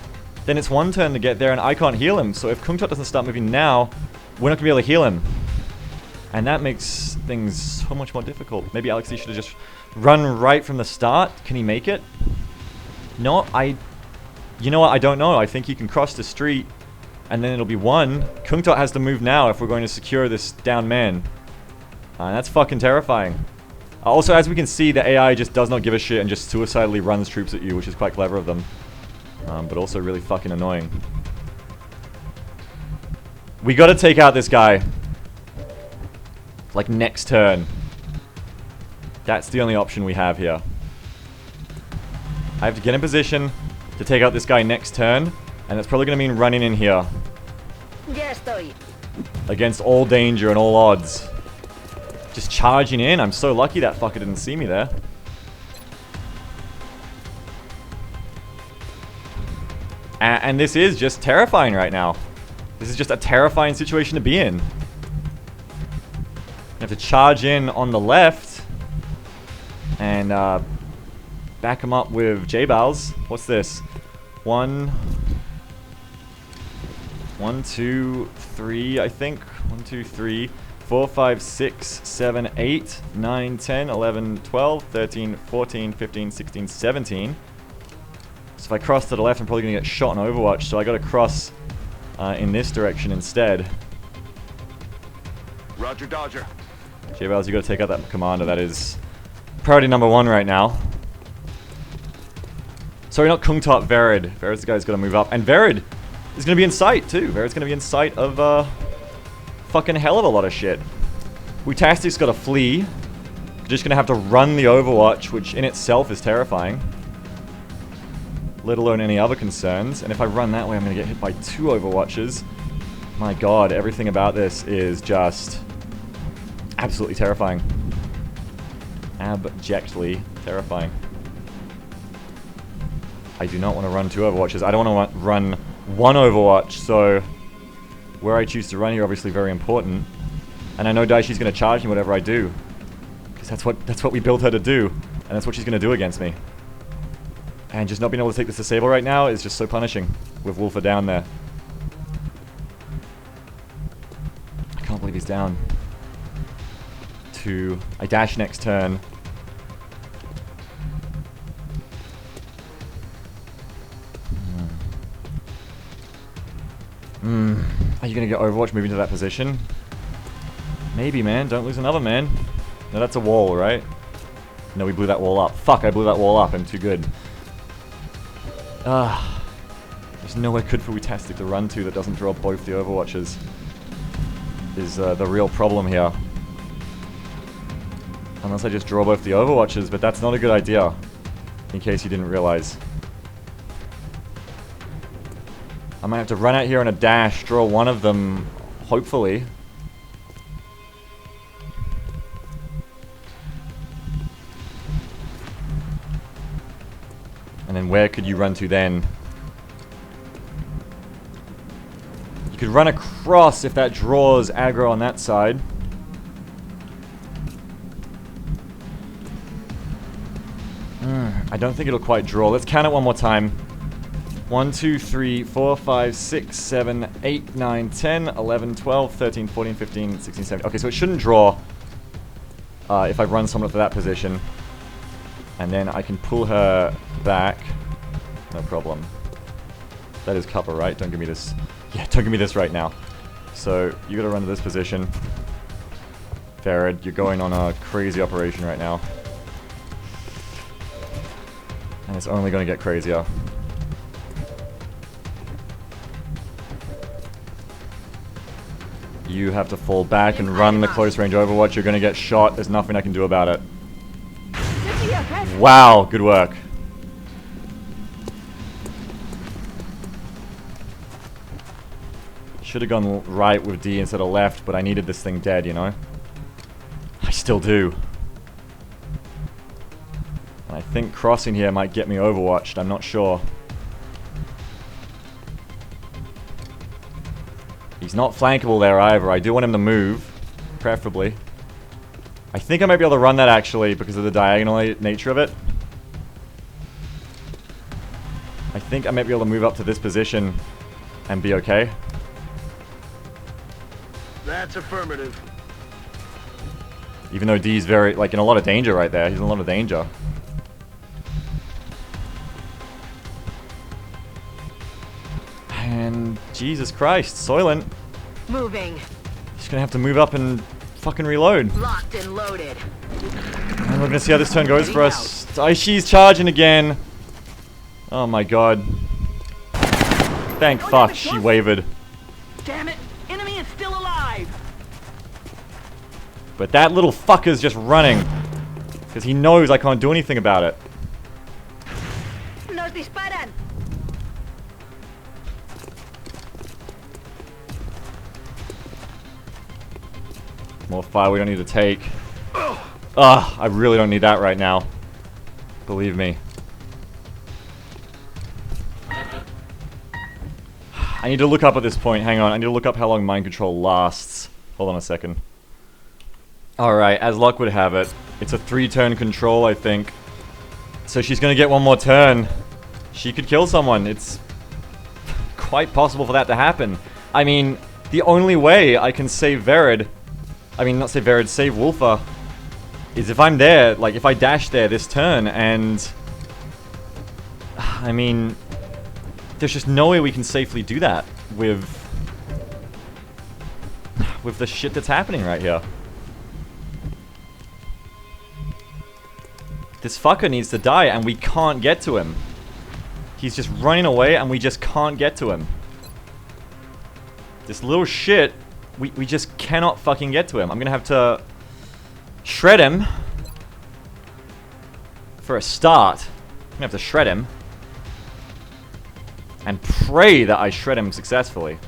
Then it's 1 turn to get there and I can't heal him. So if Kungtot doesn't start moving now, we're not going to be able to heal him. And that makes things so much more difficult. Maybe Alexei should have just run right from the start. Can he make it? No, you know what? I don't know. I think he can cross the street and then it'll be 1. Kungtot has to move now if we're going to secure this down man. And that's fucking terrifying. Also, as we can see, the AI just does not give a shit and just suicidally runs troops at you, which is quite clever of them. But also really fucking annoying. We gotta take out this guy. Like, next turn. That's the only option we have here. I have to get in position to take out this guy next turn. And that's probably gonna mean running in here. Ya estoy. Against all danger and all odds. Just charging in. I'm so lucky that fucker didn't see me there. And this is just terrifying right now. This is just a terrifying situation to be in. You have to charge in on the left. And back him up with J-Bals. What's this? 1, 2, 3, I think. 1, 2, 3, 4, 5, 6, 7, 8, 9, 10, 11, 12, 13, 14, 15, 16, 17. So if I cross to the left, I'm probably going to get shot on Overwatch. So I got to cross in this direction instead. Roger, Dodger. J-Bals, you got to take out that commander. That is priority number 1 right now. Sorry, not Kungtot, Verid. Verid's the guy who's got to move up. And Verid is going to be in sight, too. Verid's going to be in sight of fucking hell of a lot of shit. Wutastic's got to flee. We're just going to have to run the Overwatch, which in itself is terrifying. Let alone any other concerns. And if I run that way, I'm going to get hit by 2 Overwatches. My god, everything about this is just absolutely terrifying. Abjectly terrifying. I do not want to run 2 Overwatches. I don't want to run 1 Overwatch, so where I choose to run here obviously very important. And I know Daishi's going to charge me whatever I do. Because that's what we built her to do. And that's what she's going to do against me. And just not being able to take this disable right now is just so punishing. With Wolfer down there. I can't believe he's down. 2. I dash next turn. Are you going to get Overwatch moving to that position? Maybe, man. Don't lose another man. No, that's a wall, right? No, we blew that wall up. Fuck, I blew that wall up. I'm too good. There's nowhere good for Wutastic to run to that doesn't draw both the Overwatches. Is the real problem here. Unless I just draw both the Overwatches, but that's not a good idea. In case you didn't realize. I might have to run out here on a dash, draw one of them, hopefully. And then where could you run to then? You could run across if that draws aggro on that side. I don't think it'll quite draw. Let's count it one more time. 1, 2, 3, 4, 5, 6, 7, 8, 9, 10, 11, 12, 13, 14, 15, 16, 17. Okay, so it shouldn't draw if I run someone up to that position. And then I can pull her back. No problem. That is Cuppa, right? Don't give me this. Yeah, don't give me this right now. So, you gotta run to this position. Farad, you're going on a crazy operation right now. And it's only gonna get crazier. You have to fall back and run the close range Overwatch. You're gonna get shot. There's nothing I can do about it. Wow, good work. Should have gone right with D instead of left, but I needed this thing dead, you know? I still do. And I think crossing here might get me overwatched. I'm not sure. He's not flankable there either. I do want him to move, preferably. I think I might be able to run that actually because of the diagonal nature of it. I think I might be able to move up to this position and be okay. That's affirmative. Even though D's very, like, in a lot of danger right there. He's in a lot of danger. And Jesus Christ, Soylent. Moving. He's gonna have to move up and fucking reload. Locked and loaded. And we're gonna see how this turn goes for us. She's charging again. Oh my god. Thank fuck she wavered. Damn it! Enemy is still alive! But that little fucker's just running. Because he knows I can't do anything about it. Nos disparan. More fire we don't need to take. Ugh, I really don't need that right now. Believe me. I need to look up at this point. Hang on. I need to look up how long mind control lasts. Hold on a second. Alright, as luck would have it, it's a 3-turn control, I think. So she's gonna get one more turn. She could kill someone. It's quite possible for that to happen. I mean, the only way I can save Verid, I mean, not save Verid, save Wolfa, is if I'm there, like, if I dash there this turn, and I mean, there's just no way we can safely do that with the shit that's happening right here. This fucker needs to die, and we can't get to him. He's just running away, and we just can't get to him. This little shit, we just cannot fucking get to him. I'm gonna have to shred him. For a start. I'm gonna have to shred him. And pray that I shred him successfully.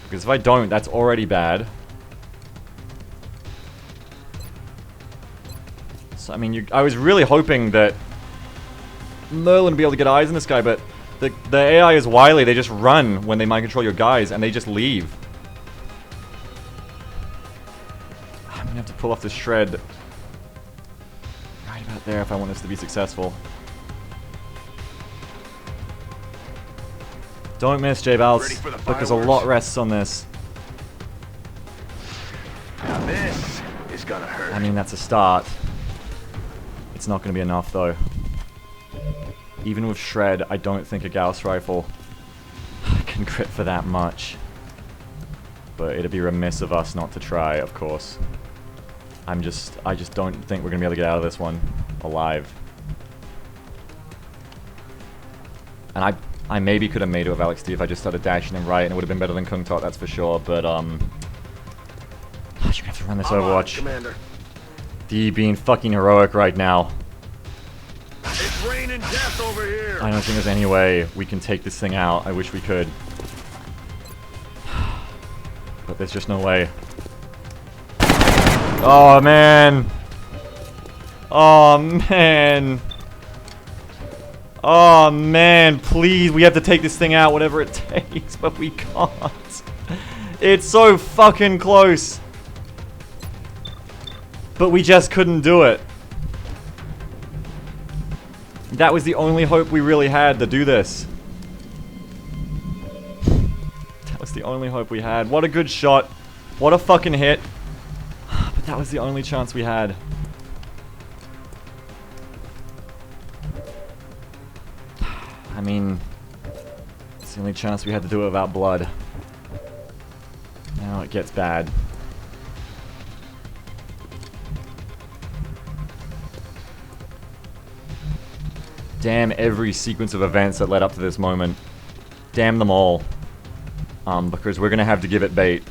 Because if I don't, that's already bad. So, I mean, I was really hoping that Merlin would be able to get eyes on this guy, but the AI is wily. They just run when they mind control your guys, and they just leave. I'm gonna have to pull off this shred right about there if I want this to be successful. Don't miss, J-Balz, because a lot rests on this. Now this is gonna hurt. I mean, that's a start. It's not going to be enough, though. Even with Shred, I don't think a Gauss rifle can crit for that much. But it'd be remiss of us not to try, of course. I just don't think we're going to be able to get out of this one alive. And I maybe could have made it with Alex D if I just started dashing him right, and it would have been better than Kung Tot, that's for sure. But you're gonna have to run this Overwatch. Commander. D being fucking heroic right now. It's raining death over here. I don't think there's any way we can take this thing out. I wish we could. But there's just no way. Oh, man. Oh, man. Oh, man. Please, we have to take this thing out, whatever it takes. But we can't. It's so fucking close. But we just couldn't do it. That was the only hope we really had to do this. That was the only hope we had. What a good shot. What a fucking hit. But that was the only chance we had. I mean, it's the only chance we had to do it without blood. Now it gets bad. Damn every sequence of events that led up to this moment. Damn them all. Because we're gonna have to give it bait.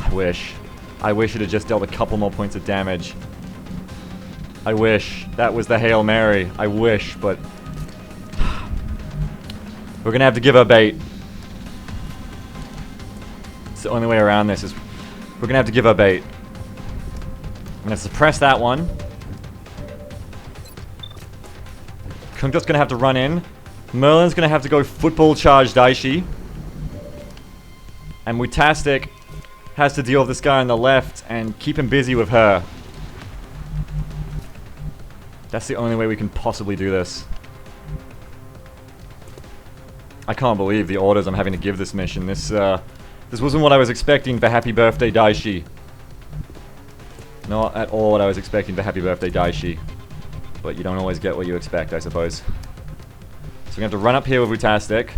I wish it had just dealt a couple more points of damage. I wish. That was the Hail Mary. I wish, but... we're gonna have to give her bait. It's the only way around this, is... we're gonna have to give her bait. I'm gonna suppress that one. Kungta's gonna have to run in. Merlin's gonna have to go football charge Daishi. And Mutastic has to deal with this guy on the left and keep him busy with her. That's the only way we can possibly do this. I can't believe the orders I'm having to give this mission. This wasn't what I was expecting for Happy Birthday Daishi. Not at all what I was expecting for Happy Birthday Daishi. But you don't always get what you expect, I suppose. So we're going to have to run up here with Mutastic.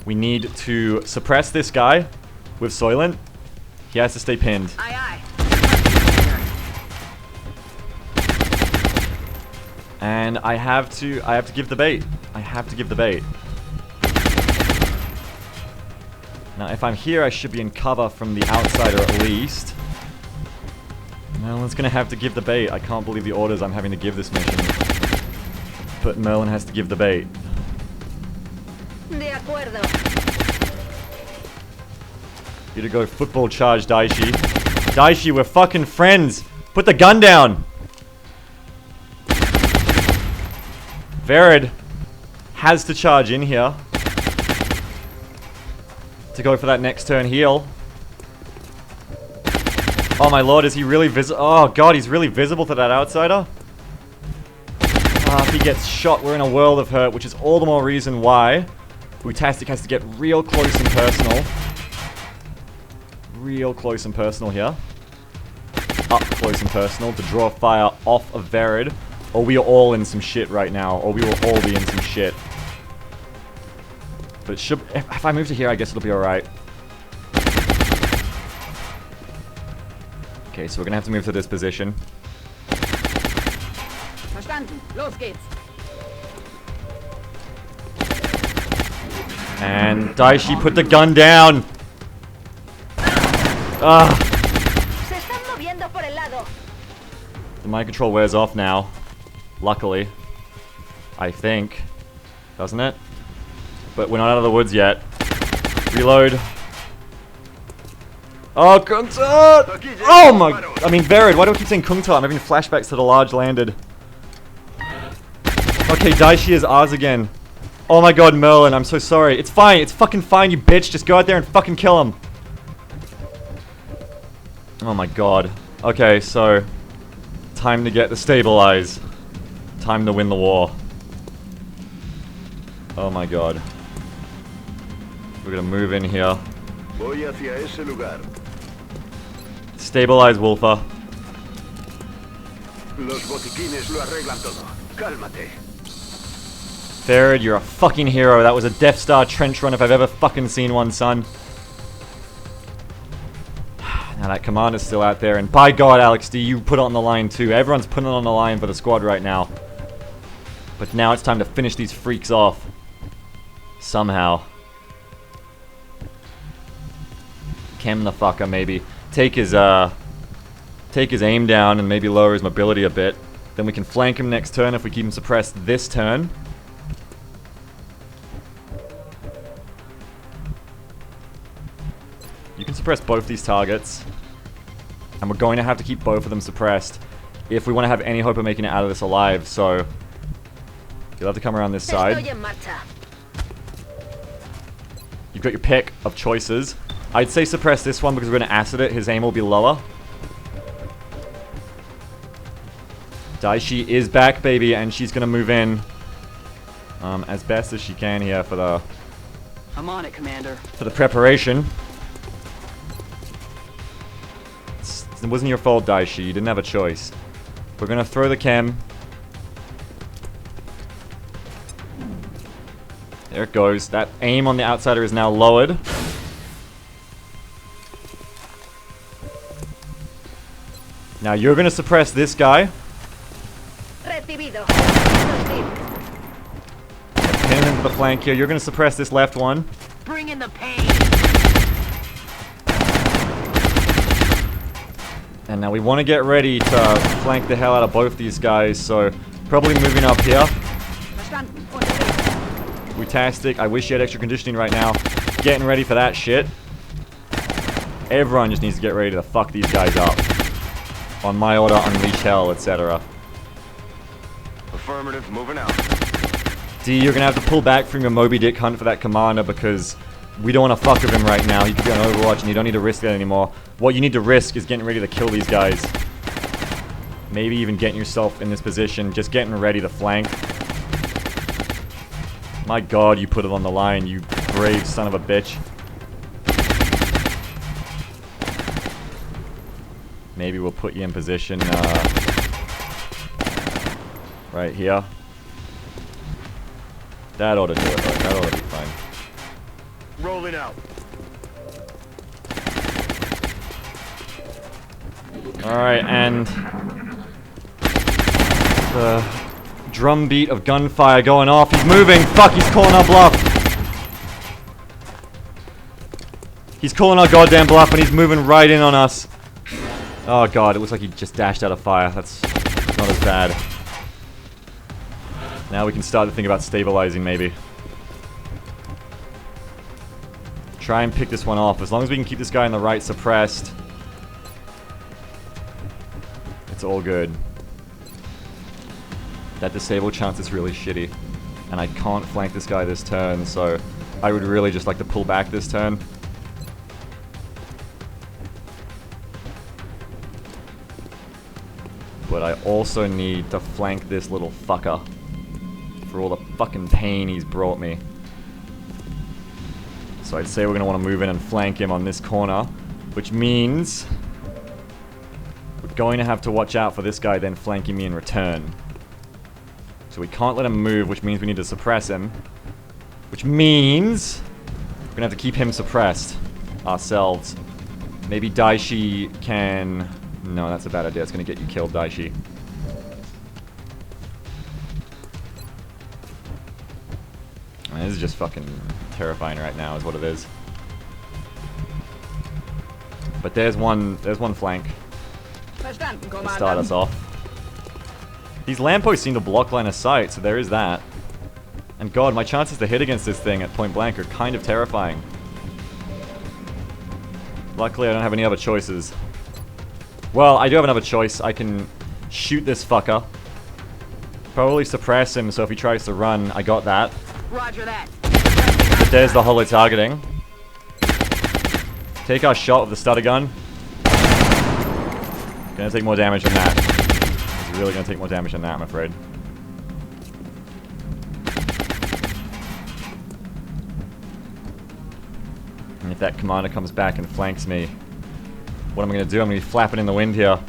We need to suppress this guy with Soylent. He has to stay pinned. Aye, aye. And I have to give the bait. I have to give the bait. Now, if I'm here, I should be in cover from the outsider at least. Merlin's gonna have to give the bait. I can't believe the orders I'm having to give this mission. But Merlin has to give the bait. De acuerdo. You to go football charge, Daishi. Daishi, we're fucking friends. Put the gun down. Verid has to charge in here to go for that next turn heal. Oh my lord, is he really visible? Oh god, he's really visible to that outsider. If he gets shot, we're in a world of hurt, which is all the more reason why Mutastic has to get real close and personal. Real close and personal here. Up close and personal to draw fire off of Verid. Or we are all in some shit right now. Or we will all be in some shit. But it should, if I move to here, I guess it'll be alright. Okay, so we're gonna have to move to this position. Verstanden. Los geht's. And Daishi, put the gun down! Ah! Se están moviendo por el lado. The mind control wears off now. Luckily. I think. Doesn't it? But we're not out of the woods yet. Reload. Oh, Kungta! Oh my... I mean, Verid. Why do I keep saying Kungta? I'm having flashbacks to the large landed. Okay, Daishi is ours again. Oh my god, Merlin. I'm so sorry. It's fine. It's fucking fine, you bitch. Just go out there and fucking kill him. Oh my god. Okay, so... time to get the stabilize. Time to win the war. Oh my god. We're gonna move in here. Voy hacia ese lugar. Stabilize Wolfer. Los botiquines lo arreglan todo. Cálmate. Verid, you're a fucking hero. That was a Death Star trench run if I've ever fucking seen one, son. Now that commander's still out there, and by god, Alex D, you put it on the line too. Everyone's putting it on the line for the squad right now. But now it's time to finish these freaks off. Somehow. Chem the fucker, maybe. Take his aim down and maybe lower his mobility a bit. Then we can flank him next turn if we keep him suppressed this turn. You can suppress both these targets. And we're going to have to keep both of them suppressed if we want to have any hope of making it out of this alive, so... you'll have to come around this side. Estoy en marcha. You've got your pick of choices. I'd say suppress this one because we're going to acid it. His aim will be lower. Daishi is back, baby, and she's gonna move in as best as she can here for the I'm on it, Commander. preparation. It wasn't your fault, Daishi. You didn't have a choice. We're gonna throw the chem. There it goes. That aim on the outsider is now lowered. Now you're gonna suppress this guy. Recibido. Pin him into the flank here. You're gonna suppress this left one. Bring in the pain. And now we want to get ready to flank the hell out of both these guys, so probably moving up here. Verstanden. Unterwegs. Wutastic, I wish you had extra conditioning right now. Getting ready for that shit. Everyone just needs to get ready to fuck these guys up. On my order, unleash hell, etc. Affirmative, moving out. D, you're gonna have to pull back from your Moby Dick hunt for that commander because we don't want to fuck with him right now. He could be on Overwatch and you don't need to risk that anymore. What you need to risk is getting ready to kill these guys. Maybe even getting yourself in this position, just getting ready to flank. My god, you put it on the line, you brave son of a bitch. Maybe we'll put you in position right here. That ought to do it, though. That ought to be fine. Rolling out. Alright, and the drumbeat of gunfire going off. He's moving! Fuck, he's calling our bluff! He's calling our goddamn bluff and he's moving right in on us. Oh god, it looks like he just dashed out of fire. That's not as bad. Now we can start to think about stabilizing, maybe. Try and pick this one off. As long as we can keep this guy on the right suppressed, it's all good. That disable chance is really shitty. And I can't flank this guy this turn, so I would really just like to pull back this turn. But I also need to flank this little fucker for all the fucking pain he's brought me. So I'd say we're going to want to move in and flank him on this corner, which means we're going to have to watch out for this guy then flanking me in return. So we can't let him move, which means we need to suppress him. Which means we're going to have to keep him suppressed ourselves. Maybe Daishi can... No, that's a bad idea. It's going to get you killed, Daishi. Man, this is just fucking terrifying right now, is what it is. But there's one flank Verstanden, to Commander. start us off. These lampposts seem to block line of sight, so there is that. And god, my chances to hit against this thing at point blank are kind of terrifying. Luckily, I don't have any other choices. Well, I do have another choice. I can shoot this fucker. Probably suppress him, so if he tries to run, I got that. Roger that. But there's the holo targeting. Take our shot with the stutter gun. Gonna take more damage than that. It's really gonna take more damage than that, I'm afraid. And if that commander comes back and flanks me, what am I gonna do? I'm gonna be flapping in the wind here.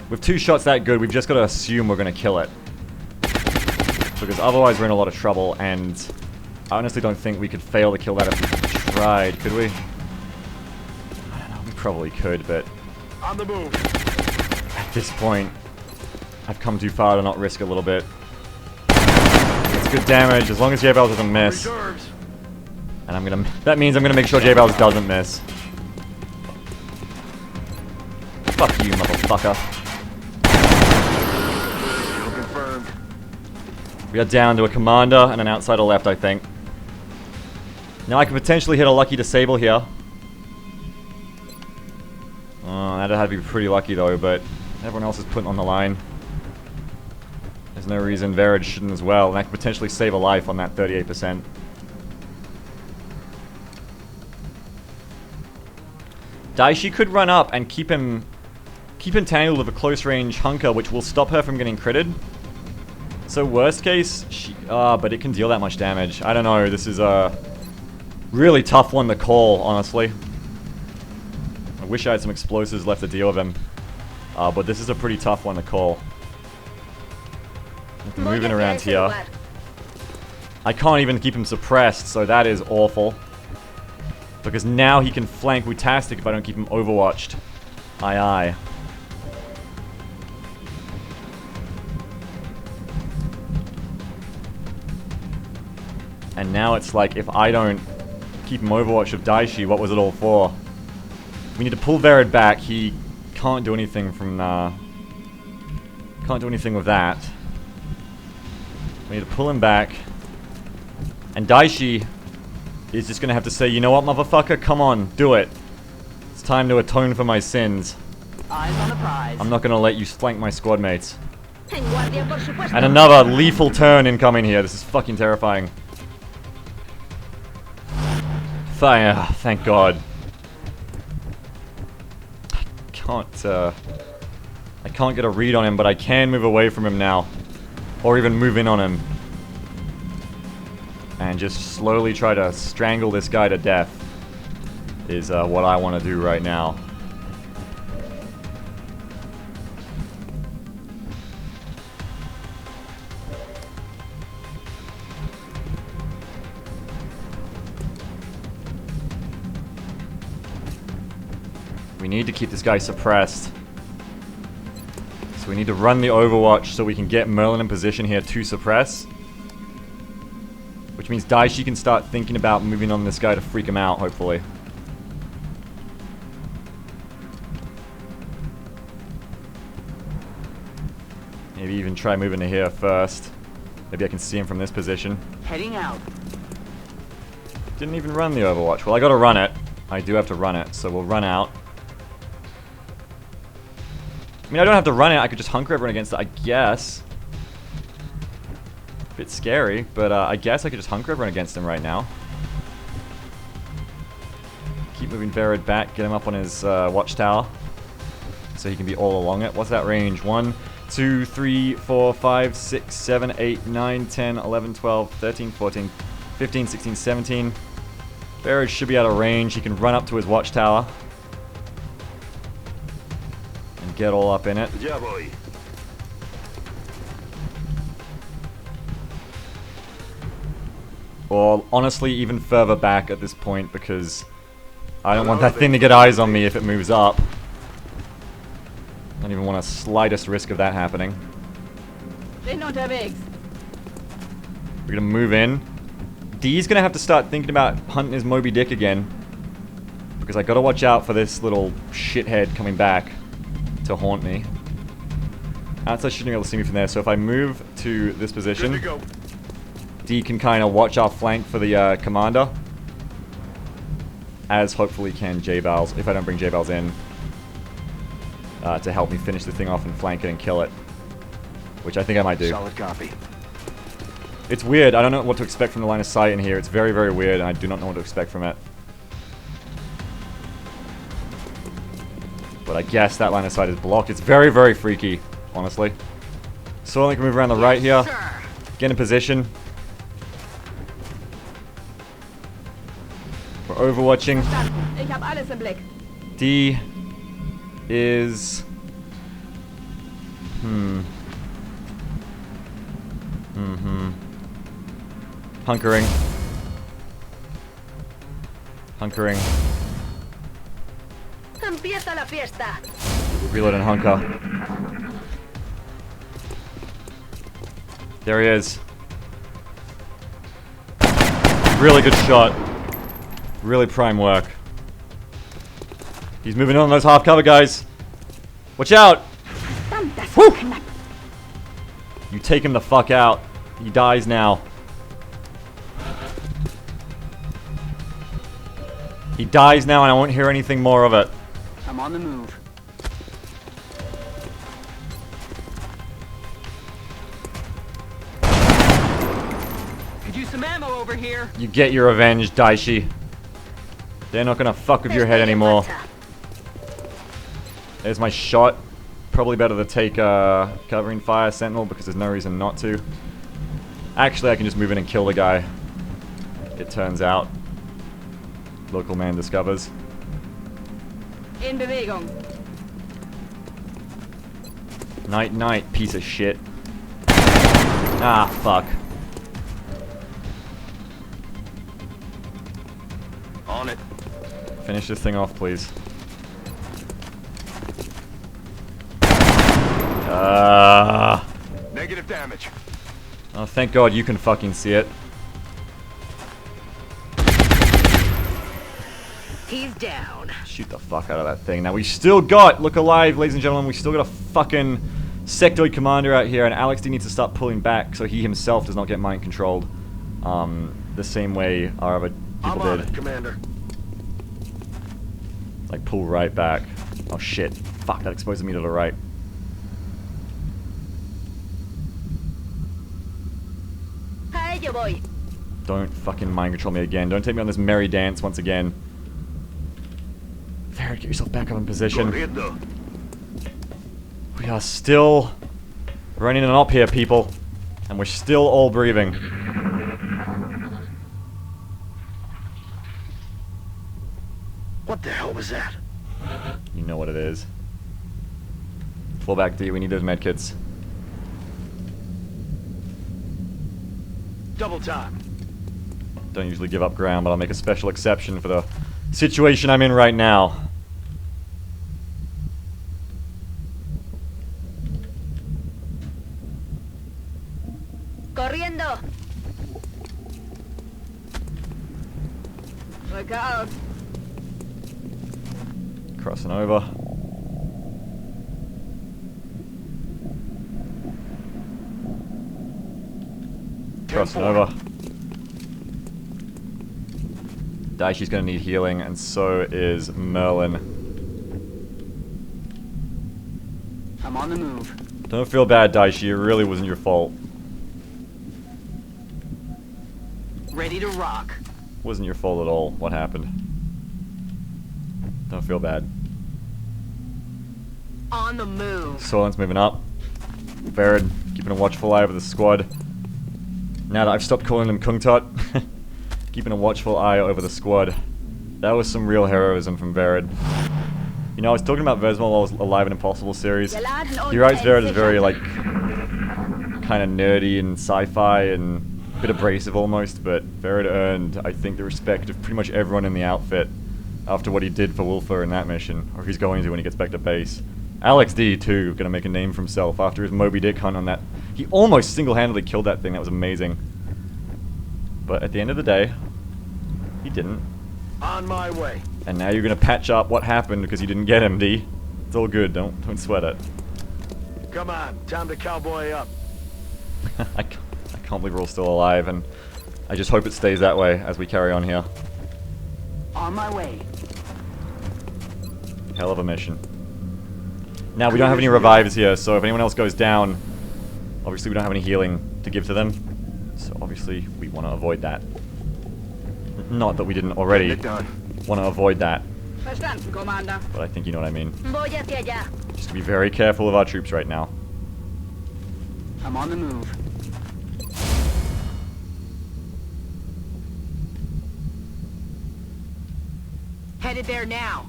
With two shots that good, we've just gotta assume we're gonna kill it. Because otherwise we're in a lot of trouble, and I honestly don't think we could fail to kill that if we tried, could we? I don't know, we probably could, but On the move. at this point, I've come too far to not risk a little bit. It's good damage, as long as J-Bells doesn't miss. Reserves. And that means I'm gonna make sure J-Bells doesn't miss. Fuck you, motherfucker. Confirmed. We are down to a commander and an outsider left, I think. Now I can potentially hit a lucky disable here. Oh, that'd have to be pretty lucky though, but everyone else is putting on the line. There's no reason Verage shouldn't as well, and I could potentially save a life on that 38%. Daishi could run up and keep him keep entangled with a close-range hunker, which will stop her from getting critted. So worst case, but it can deal that much damage. I don't know, this is a really tough one to call, honestly. I wish I had some explosives left to deal with him. But this is a pretty tough one to call. Moving around here. I can't even keep him suppressed, so that is awful. Because now he can flank Wutastic if I don't keep him overwatched. Aye aye. And now it's like, if I don't keep him overwatched with Daishi, what was it all for? We need to pull Verid back. He can't do anything from, can't do anything with that. We need to pull him back. And Daishi is just gonna have to say, you know what, motherfucker? Come on, do it. It's time to atone for my sins. Eyes on the prize. I'm not gonna let you flank my squad mates. En guardia, por supuesto. And another lethal turn incoming here. This is fucking terrifying. Fire, thank God. I can't get a read on him, but I can move away from him now. Or even move in on him. And just slowly try to strangle this guy to death. Is what I want to do right now. We need to keep this guy suppressed. So we need to run the Overwatch so we can get Merlin in position here to suppress. Which means Daishi can start thinking about moving on this guy to freak him out, hopefully. Maybe even try moving to here first. Maybe I can see him from this position. Heading out. Didn't even run the Overwatch. Well, I gotta run it. I do have to run it, so we'll run out. I mean, I don't have to run it. I could just hunker everyone against it, I guess. Bit scary, but I guess I could just hunker everyone against him right now. Keep moving Verid back, get him up on his watchtower. So he can be all along it. What's that range? 1, 2, 3, 4, 5, 6, 7, 8, 9, 10, 11, 12, 13, 14, 15, 16, 17. Verid should be out of range. He can run up to his watchtower. And get all up in it. Yeah, boy. Or honestly, even further back at this point, because I don't want that thing to get eyes on me if it moves up. I don't even want a slightest risk of that happening. Bin unterwegs. We're gonna move in. D's gonna have to start thinking about hunting his Moby Dick again. Because I gotta watch out for this little shithead coming back to haunt me. Outside shouldn't be able to see me from there, so if I move to this position, Good to go. D can kind of watch our flank for the commander. As hopefully can J-Vals, if I don't bring J-Vals in. To help me finish the thing off and flank it and kill it. Which I think I might do. Solid copy. It's weird, I don't know what to expect from the line of sight in here. It's very, very weird, and I do not know what to expect from it. But I guess that line of sight is blocked. It's very, very freaky, honestly. So I can move around the right here. Get in position. We're overwatching. Ich hab alles im Blick. D is... Hunkering. Hunkering. Empieza la fiesta. Reload and hunker. There he is. Really good shot. Really prime work. He's moving on those half cover guys. Watch out! Woo! You take him the fuck out. He dies now. He dies now and I won't hear anything more of it. I'm on the move. Could use some ammo over here. You get your revenge, Daishi. They're not gonna fuck with your head anymore. There's my shot. probably better to take covering fire Sentinel because there's no reason not to. Actually, I can just move in and kill the guy. It turns out. Local man discovers. In Bewegung. Night, night, piece of shit. Ah, fuck. On it. Finish this thing off, please. Negative damage. Oh, thank God you can fucking see it. He's down. Shoot the fuck out of that thing. Now, we still got, look alive, ladies and gentlemen, we still got a fucking sectoid commander out here, and Alex D needs to start pulling back so he himself does not get mind controlled. The same way our other I'm people on did. it, Commander. Like, pull right back. Oh shit. Fuck, that exposes me to the right. A ello voy. Don't fucking mind control me again. Don't take me on this merry dance once again. Farrad, get yourself back up in position. Corriendo. We are still running an op here, people. And we're still all breathing. What the hell was that? You know what it is. Fall back, D. We need those medkits. Double time. Don't usually give up ground, but I'll make a special exception for the situation I'm in right now. Corriendo. Rücke aus. Crossing over. Crossing over. Daishi's gonna need healing, and so is Merlin. I'm on the move. Don't feel bad, Daishi. It really wasn't your fault. Ready to rock. Wasn't your fault at all. What happened? Don't feel bad. On the move. Soilin's moving up. Farrad keeping a watchful eye over the squad. Now that I've stopped calling them Kung Tut, keeping a watchful eye over the squad. That was some real heroism from Farrad. You know, I was talking about Vesmal while I was Alive and Impossible series. He writes Farrad is very, like, kind of nerdy and sci-fi and a bit abrasive almost, but Farrad earned, I think, the respect of pretty much everyone in the outfit after what he did for Wilfer in that mission, or he's going to when he gets back to base. Alex D, too, gonna make a name for himself after his Moby Dick hunt on that. He almost single-handedly killed that thing, that was amazing. But at the end of the day, he didn't. On my way. And now you're gonna patch up what happened because you didn't get him, D. It's all good, don't sweat it. Come on, time to cowboy up. I can't believe we're all still alive, and I just hope it stays that way as we carry on here. On my way. Hell of a mission. Now, we don't have any revives here, so if anyone else goes down, obviously we don't have any healing to give to them. So obviously we want to avoid that. Not that we didn't already Get it done. want to avoid that, Verstanden, Commander. but I think you know what I mean. Voy hacia allá. Just to be very careful of our troops right now. I'm on the move. Headed there now.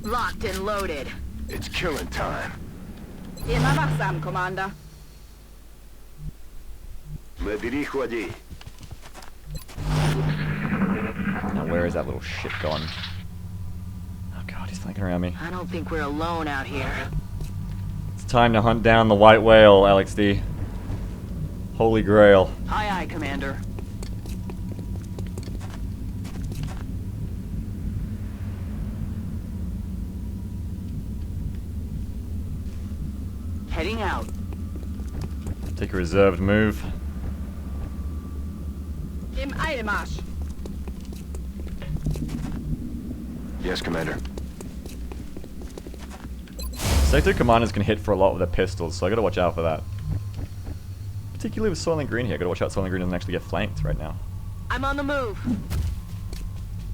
Locked and loaded. It's killing time. Immer wachsam, Commander. Me dirijo allí. Now where is that little shit gone? Oh god, he's flanking around me. I don't think we're alone out here. It's time to hunt down the white whale, Alex D. Holy Grail. Aye, aye, Commander. Heading out. Take a reserved move. Im Eilmarsch. Yes, Commander. Sector commanders can hit for a lot with their pistols, so I gotta watch out for that. Particularly with Soylent Green here, I gotta watch out Soylent Green doesn't actually get flanked right now. I'm on the move.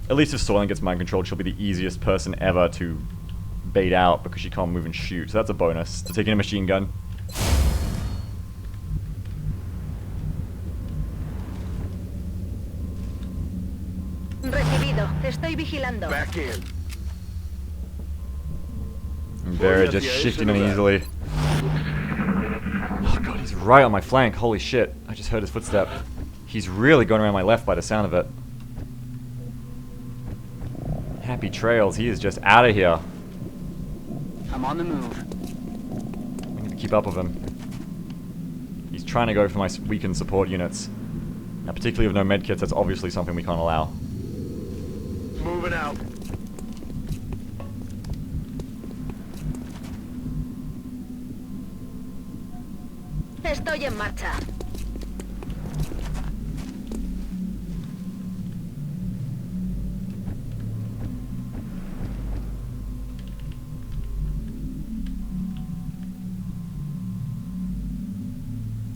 At least if Soylent gets mind controlled, she'll be the easiest person ever to bait out because she can't move and shoot. So that's a bonus to taking a machine gun. Recibido. Te estoy vigilando. Back in. And Vera just shifting uneasily. Oh god, he's right on my flank. Holy shit. I just heard his footstep. He's really going around my left by the sound of it. Happy trails. He is just out of here. I'm on the move. I need to keep up with him. He's trying to go for my weakened support units. Now, particularly with no medkits, that's obviously something we can't allow. Moving out. Estoy en marcha.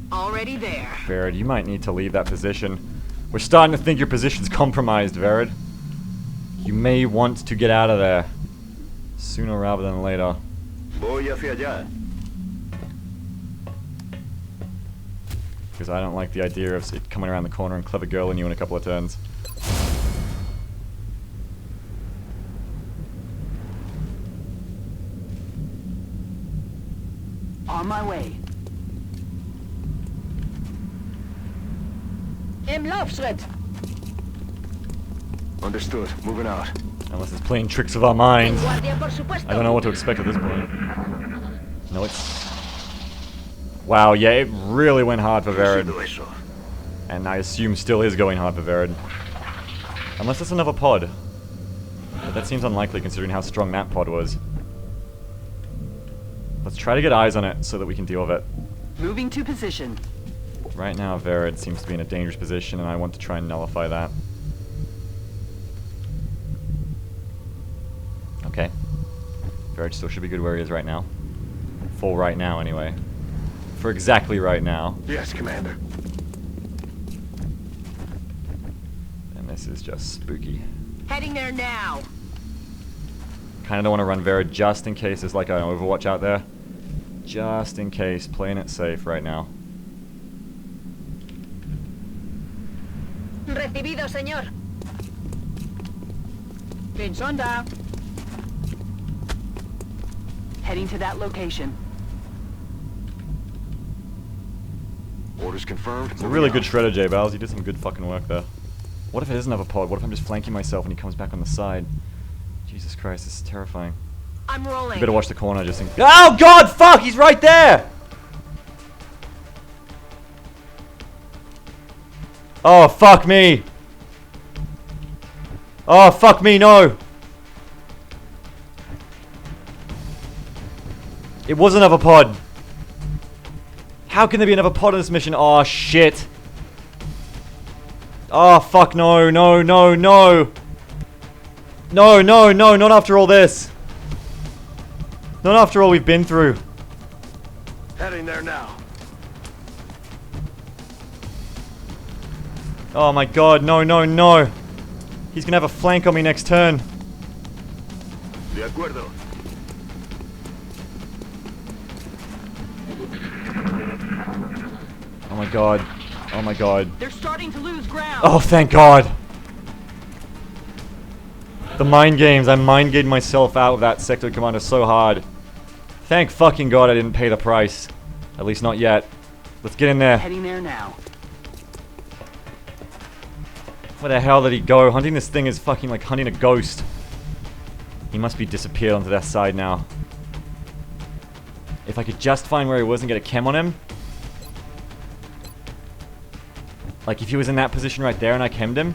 Already there. Verid, you might need to leave that position. We're starting to think your position's compromised, Verid. You may want to get out of there. Sooner rather than later. Voy hacia allá. Because I don't like the idea of it coming around the corner and clever girling you in a couple of turns. On my way. Im Laufschritt. Understood. Moving out. Unless it's playing tricks of our minds. Guardia, por supuesto. I don't know what to expect at this point. No, it's... Wow, yeah, it really went hard for Verid. And I assume still is going hard for Verid. Unless it's another pod. But that seems unlikely considering how strong that pod was. Let's try to get eyes on it so that we can deal with it. Moving to position. Right now, Verid seems to be in a dangerous position and I want to try and nullify that. Okay. Verid still should be good where he is right now. For right now, anyway. For exactly right now. Yes, Commander. And this is just spooky. Heading there now. Kinda don't want to run Verid just in case there's like an Overwatch out there. Just in case. Playing it safe right now. Recibido, señor. Bin schon da. Heading to that location. Orders confirmed. It's a really good shredder, J-Bals. You did some good fucking work there. What if it is another pod? What if I'm just flanking myself and he comes back on the side? Jesus Christ, this is terrifying. I'm rolling. You better watch the corner just in... Oh god, fuck! He's right there! Oh, fuck me! Oh, fuck me, no! It was another pod. How can there be another pod on this mission? Oh, shit. Oh, fuck, no, no, no, no. No, no, no, not after all this. Not after all we've been through. Heading there now. Oh my god, no, no, no. He's gonna have a flank on me next turn. De acuerdo. Oh my god. Oh my god. They're starting to lose ground. Oh, thank god. The mind games. I mind gamed myself out of that sector commander so hard. Thank fucking god I didn't pay the price. At least not yet. Let's get in there. Heading there now. Where the hell did he go? Hunting this thing is fucking like hunting a ghost. He must be disappeared onto that side now. If I could just find where he was and get a chem on him. Like if he was in that position right there and I chemmed him.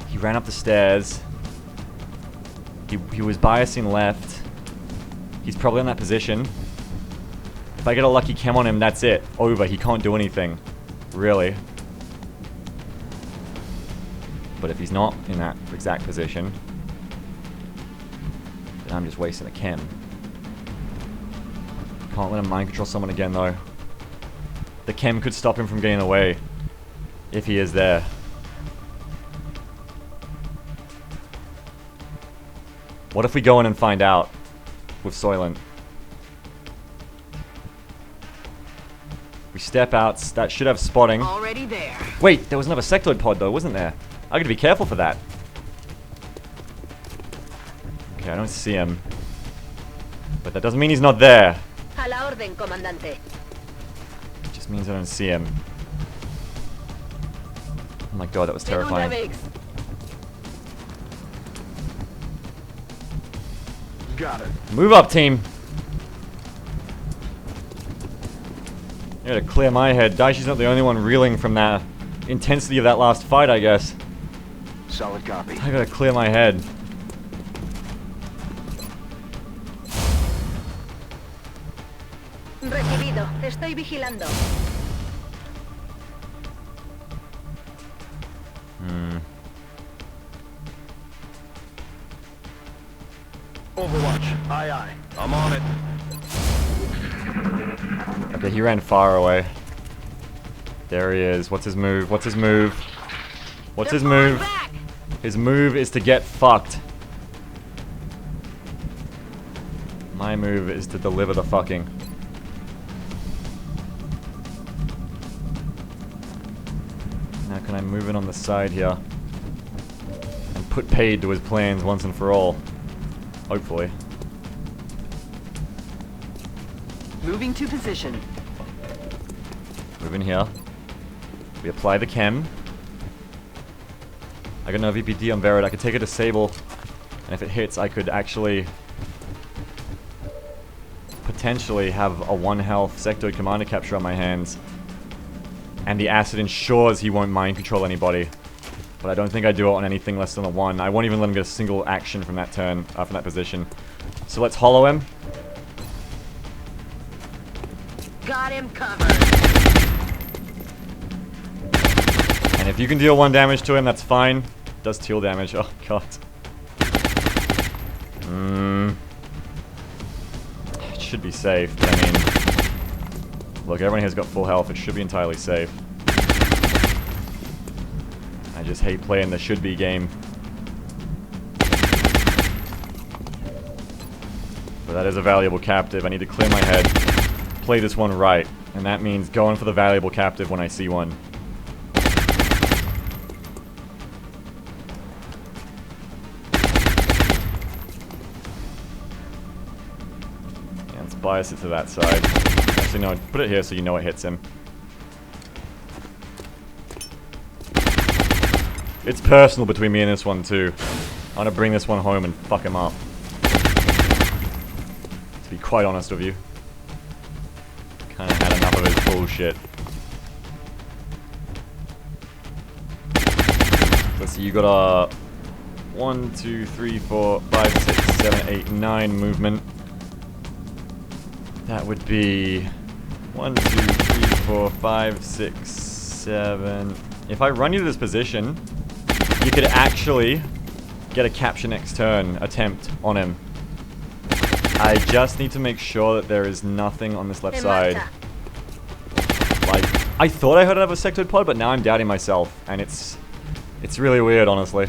He ran up the stairs. He was biasing left. He's probably in that position. If I get a lucky chem on him, that's it. Over. He can't do anything. Really. But if he's not in that exact position, then I'm just wasting a chem. Can't let him mind control someone again though. The chem could stop him from getting away. If he is there. What if we go in and find out with Soylent? We step out. That should have spotting. Already there. Wait, there was another sectoid pod though, wasn't there? I gotta be careful for that. Okay, I don't see him. But that doesn't mean he's not there. A la orden, comandante. It just means I don't see him. Oh my god, that was terrifying. Got it. Move up, team! I gotta clear my head. Daishi's not the only one reeling from that intensity of that last fight, I guess. Solid copy. I gotta clear my head. Recibido. Estoy vigilando. Overwatch. Aye, aye. I'm on it. Okay, he ran far away. There he is. What's his move? What's his move? What's his move? Back. His move is to get fucked. My move is to deliver the fucking. Now can I move in on the side here? And put paid to his plans once and for all. Hopefully. Moving to position. Move in here. We apply the chem. I got no VPD on Barrett. I could take a disable. And if it hits, I could actually potentially have a 1 health sectoid commander capture on my hands. And the acid ensures he won't mind control anybody. But I don't think I do it on anything less than a 1. I won't even let him get a single action from that turn, from that position. So let's hollow him. Got him covered. And if you can deal 1 damage to him, that's fine. Does teal damage. Oh, God. It should be safe, but I mean... Look, everyone here's got full health. It should be entirely safe. I just hate playing the should-be game. But that is a valuable captive. I need to clear my head. Play this one right. And that means going for the valuable captive when I see one. Yeah, let's bias it to that side. Actually, no, put it here so you know it hits him. It's personal between me and this one, too. I want to bring this one home and fuck him up. To be quite honest with you. Kinda had enough of his bullshit. Let's see, you got a 1, 2, 3, 4, 5, 6, 7, 8, 9 movement. That would be 1, 2, 3, 4, 5, 6, 7. If I run you to this position, you could actually get a capture next turn attempt on him. I just need to make sure that there is nothing on this left side. Like, I thought I heard another sectoid pod, but now I'm doubting myself, and it's really weird, honestly.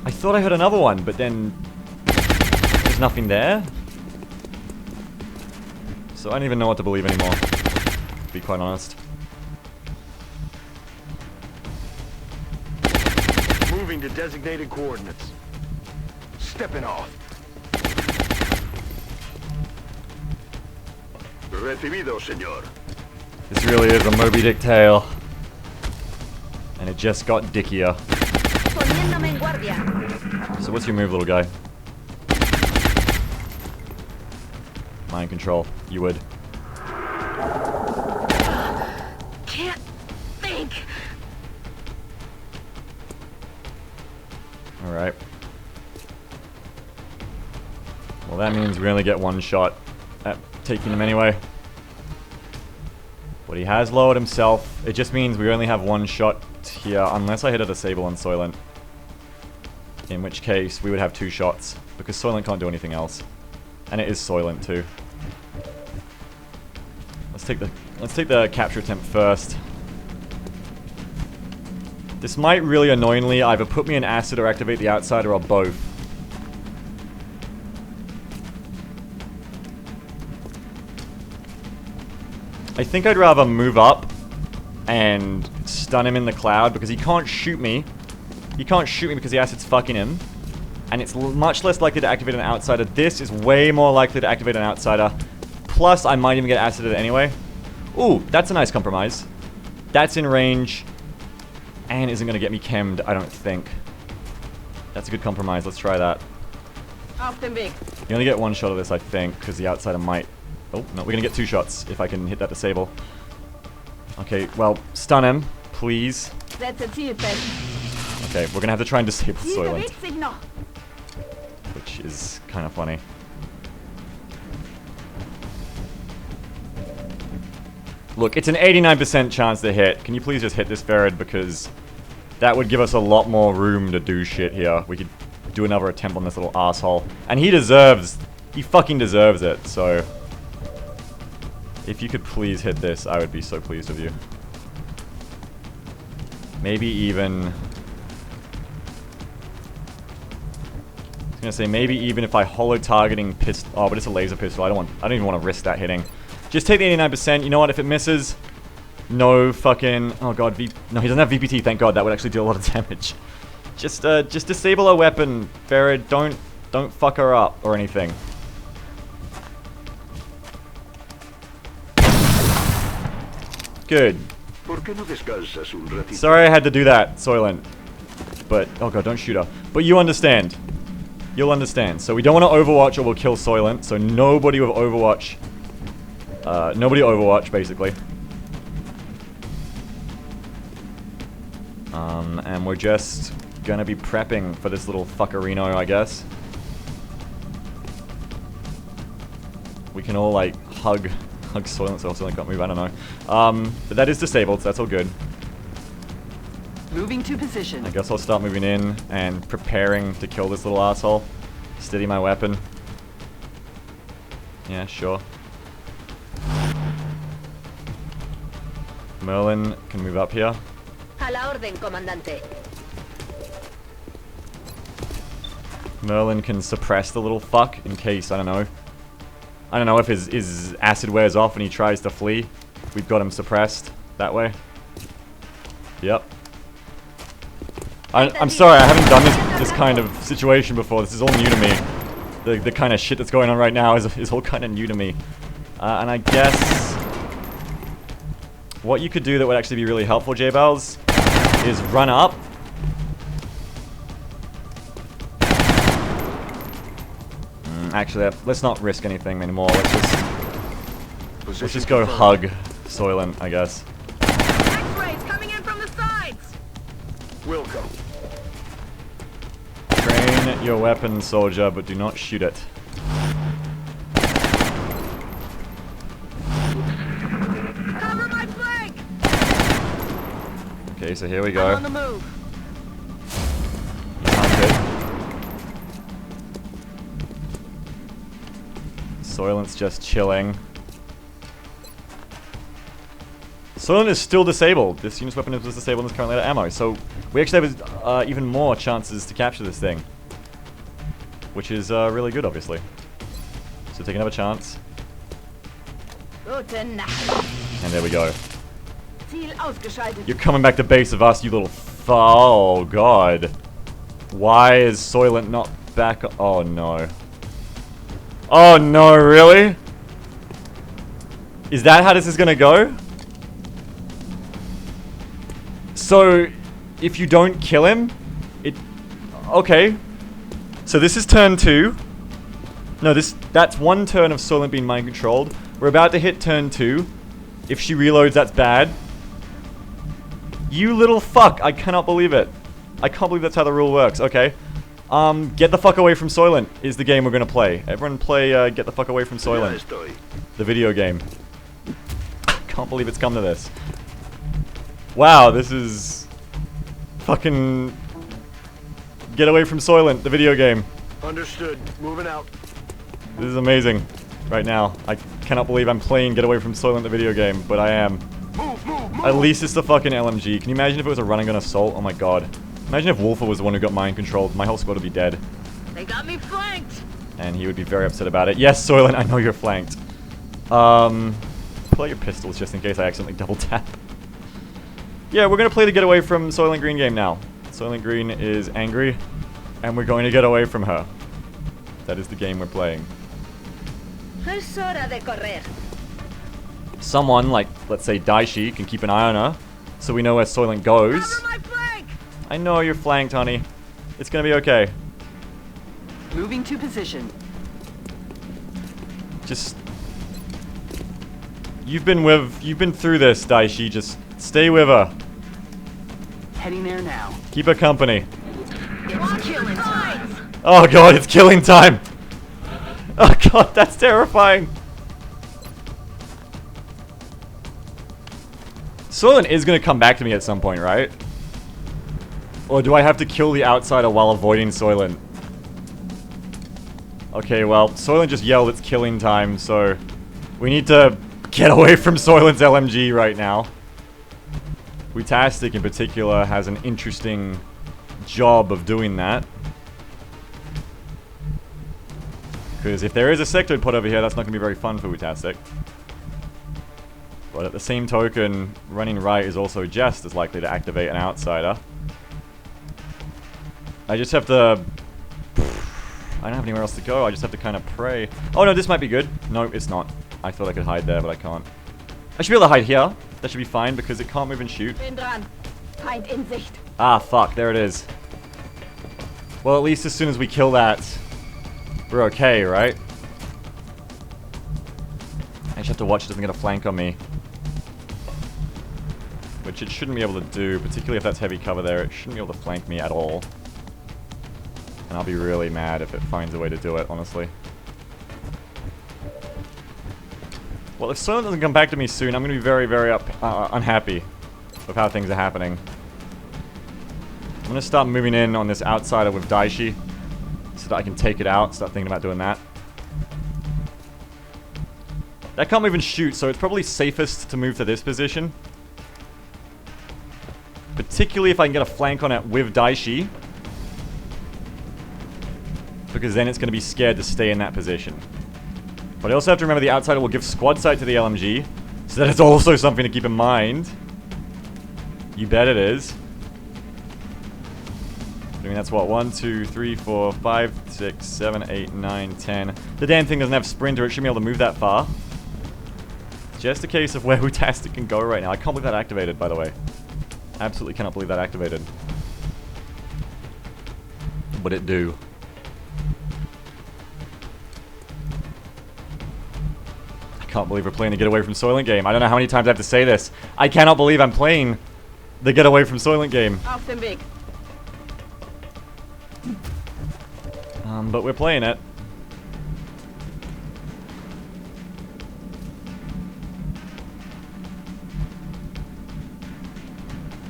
I thought I heard another one, but then there's nothing there. So I don't even know what to believe anymore, to be quite honest. Moving to designated coordinates. Stepping off. Recibido, señor. This really is a Moby Dick tale. And it just got dickier. Poniéndome en guardia. So what's your move, little guy? Mind control. You would. Can't think. Alright. Well, that means we only get 1 shot at taking him anyway. But he has lowered himself. It just means we only have 1 shot here, unless I hit a disable on Soylent. In which case, we would have 2 shots, because Soylent can't do anything else. And it is Soylent too. Let's take the capture attempt first. This might really annoyingly either put me in acid or activate the outsider or both. I think I'd rather move up and stun him in the cloud because he can't shoot me. He can't shoot me because the acid's fucking him. And it's much less likely to activate an outsider. This is way more likely to activate an outsider. Plus, I might even get acided anyway. Ooh, that's a nice compromise. That's in range. And isn't going to get me chemmed, I don't think. That's a good compromise. Let's try that. Auf dem Weg. You only get one shot of this, I think, because the outsider might... Oh, no, we're going to get 2 shots if I can hit that disable. Okay, well, stun him, please. Setze Ziel fest. Okay, we're going to have to try and disable Ziel Soylent, bewegt sich noch. which is kind of funny. Look, it's an 89% chance to hit. Can you please just hit this Ferid, because that would give us a lot more room to do shit here. We could do another attempt on this little asshole. And he fucking deserves it, so... If you could please hit this, I would be so pleased with you. Maybe even... I was gonna say, maybe even if I holo targeting pistol... Oh, but it's a laser pistol. I don't even want to risk that hitting. Just take the 89%. You know what? If it misses... No fucking... Oh god, no, he doesn't have VPT, thank god. That would actually do a lot of damage. Just disable her weapon, Ferid. Don't fuck her up or anything. Good. Sorry I had to do that, Soylent. But, oh god, don't shoot her. But you understand. You'll understand. So we don't want to Overwatch or we'll kill Soylent. So nobody with Overwatch. Nobody Overwatch, basically. And we're just gonna be prepping for this little fuckerino, I guess. We can all, like, hug Soylent so Soylent can't move, I don't know. But that is disabled, so that's all good. Moving to position. I guess I'll start moving in and preparing to kill this little asshole. Steady my weapon. Yeah, sure. Merlin can move up here. A la orden, comandante. Merlin can suppress the little fuck in case, I don't know if his acid wears off and he tries to flee. We've got him suppressed that way. Yep. I'm sorry, I haven't done this kind of situation before. This is all new to me. The kind of shit that's going on right now is all kind of new to me. And I guess what you could do that would actually be really helpful, J-Bells, is run up. Actually, let's not risk anything anymore. Let's just go hug Soylent, I guess. X-rays coming in from the sides. Wilco. Train your weapon, soldier, but do not shoot it. Cover my flank. Okay, so here we I'm go. on the move. Soylent's just chilling. Soylent is still disabled. This unit's weapon is disabled and is currently out of ammo. So we actually have even more chances to capture this thing. Which is really good, obviously. So take another chance. Gute Nacht. And there we go. Ziel ausgeschaltet. You're coming back to base of us, you little oh god. Why is Soylent not back? Oh no. Oh no, really? Is that how this is gonna go? So, if you don't kill him, okay. So this is turn 2. No, that's one turn of Soylent being mind controlled. We're about to hit turn 2. If she reloads, that's bad. You little fuck, I cannot believe it. I can't believe that's how the rule works, okay. Get the fuck away from Soylent is the game we're gonna play. Everyone play, Get the fuck away from Soylent. The video game. Can't believe it's come to this. Wow, this is... Fucking... Get away from Soylent, the video game. Understood. Moving out. This is amazing. Right now. I cannot believe I'm playing Get Away from Soylent, the video game, but I am. Move, move, At least it's the fucking LMG. Can you imagine if it was a running gun assault? Oh my god. Imagine if Wolfer was the one who got mind controlled. My whole squad would be dead. They got me flanked. And he would be very upset about it. Yes, Soylent, I know you're flanked. Pull out your pistols just in case I accidentally double tap. Yeah, we're gonna play the get away from Soylent Green game now. Soylent Green is angry, and we're going to get away from her. That is the game we're playing. Es hora de correr. Someone, like, let's say Daishi, can keep an eye on her, so we know where Soylent goes. Cover my flank. I know you're flanked, honey. It's gonna be okay. Moving to position. Just... You've been through this, Daishi. Just stay with her. Heading there now. Keep her company. It's killing time. Oh god, it's killing time! Oh god, that's terrifying! Soylent is gonna come back to me at some point, right? Or do I have to kill the outsider while avoiding Soylent? Okay, well, Soylent just yelled it's killing time, so... we need to get away from Soylent's LMG right now. Wutastic in particular has an interesting job of doing that. Because if there is a sectoid pod over here, that's not going to be very fun for Wutastic. But at the same token, running right is also just as likely to activate an outsider. I just have to... I don't have anywhere else to go, I just have to kind of pray. Oh no, this might be good. No, it's not. I thought I could hide there, but I can't. I should be able to hide here. That should be fine, because it can't move and shoot. Bin dran. Feind in Sicht. Ah, fuck, there it is. Well, at least as soon as we kill that, we're okay, right? I just have to watch it doesn't get a flank on me. Which it shouldn't be able to do, particularly if that's heavy cover there. It shouldn't be able to flank me at all. And I'll be really mad if it finds a way to do it, honestly. Well, if Soylent doesn't come back to me soon, I'm going to be very, very unhappy with how things are happening. I'm going to start moving in on this outsider with Daishi so that I can take it out, start thinking about doing that. That can't move and shoot, so it's probably safest to move to this position. Particularly if I can get a flank on it with Daishi. Because then it's going to be scared to stay in that position. But I also have to remember the outsider will give squad sight to the LMG. So that is also something to keep in mind. You bet it is. I mean, that's what? 1, 2, 3, 4, 5, 6, 7, 8, 9, 10. The damn thing doesn't have sprinter. It shouldn't be able to move that far. Just a case of where Wutastic can go right now. I can't believe that activated, by the way. Absolutely cannot believe that activated. But it do. I can't believe we're playing the Get Away from Soylent game. I don't know how many times I have to say this. I cannot believe I'm playing the Get Away from Soylent game. Auf dem Weg. But we're playing it.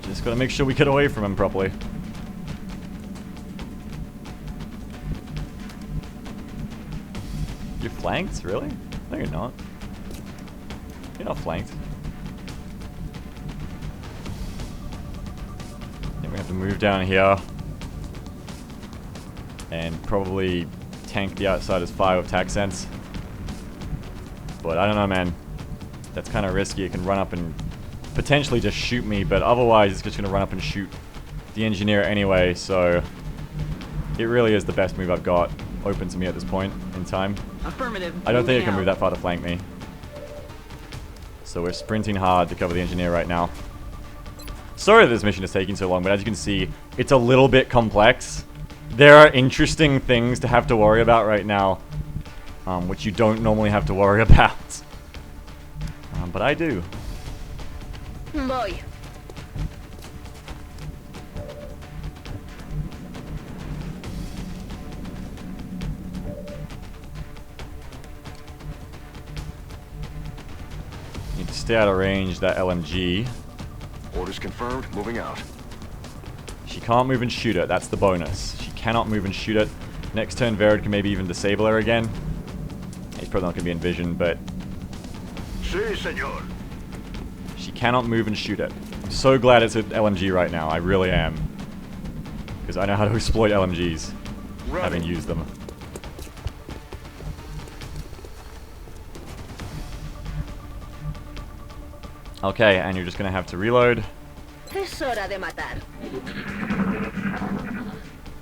Just gotta make sure we get away from him properly. You're flanked? Really? No, you're not. You're not flanked. Then we have to move down here. And probably tank the outsider's fire with tac sense. But I don't know, man. That's kind of risky. It can run up and potentially just shoot me, but otherwise it's just going to run up and shoot the engineer anyway, so it really is the best move I've got open to me at this point in time. Affirmative. I don't think it can Moving move that far to flank me. So we're sprinting hard to cover the engineer right now. Sorry that this mission is taking so long, but as you can see, it's a little bit complex. There are interesting things to have to worry about right now, which you don't normally have to worry about. But I do. Voy. Need to stay out of range, that LMG. Orders confirmed. Moving out. She can't move and shoot it, that's the bonus. She cannot move and shoot it. Next turn, Verid can maybe even disable her again. He's probably not going to be in vision, but... Sí, señor. she cannot move and shoot it. I'm so glad it's an LMG right now. I really am. Because I know how to exploit LMGs, having used them. Okay, and you're just gonna have to reload. Es hora de matar.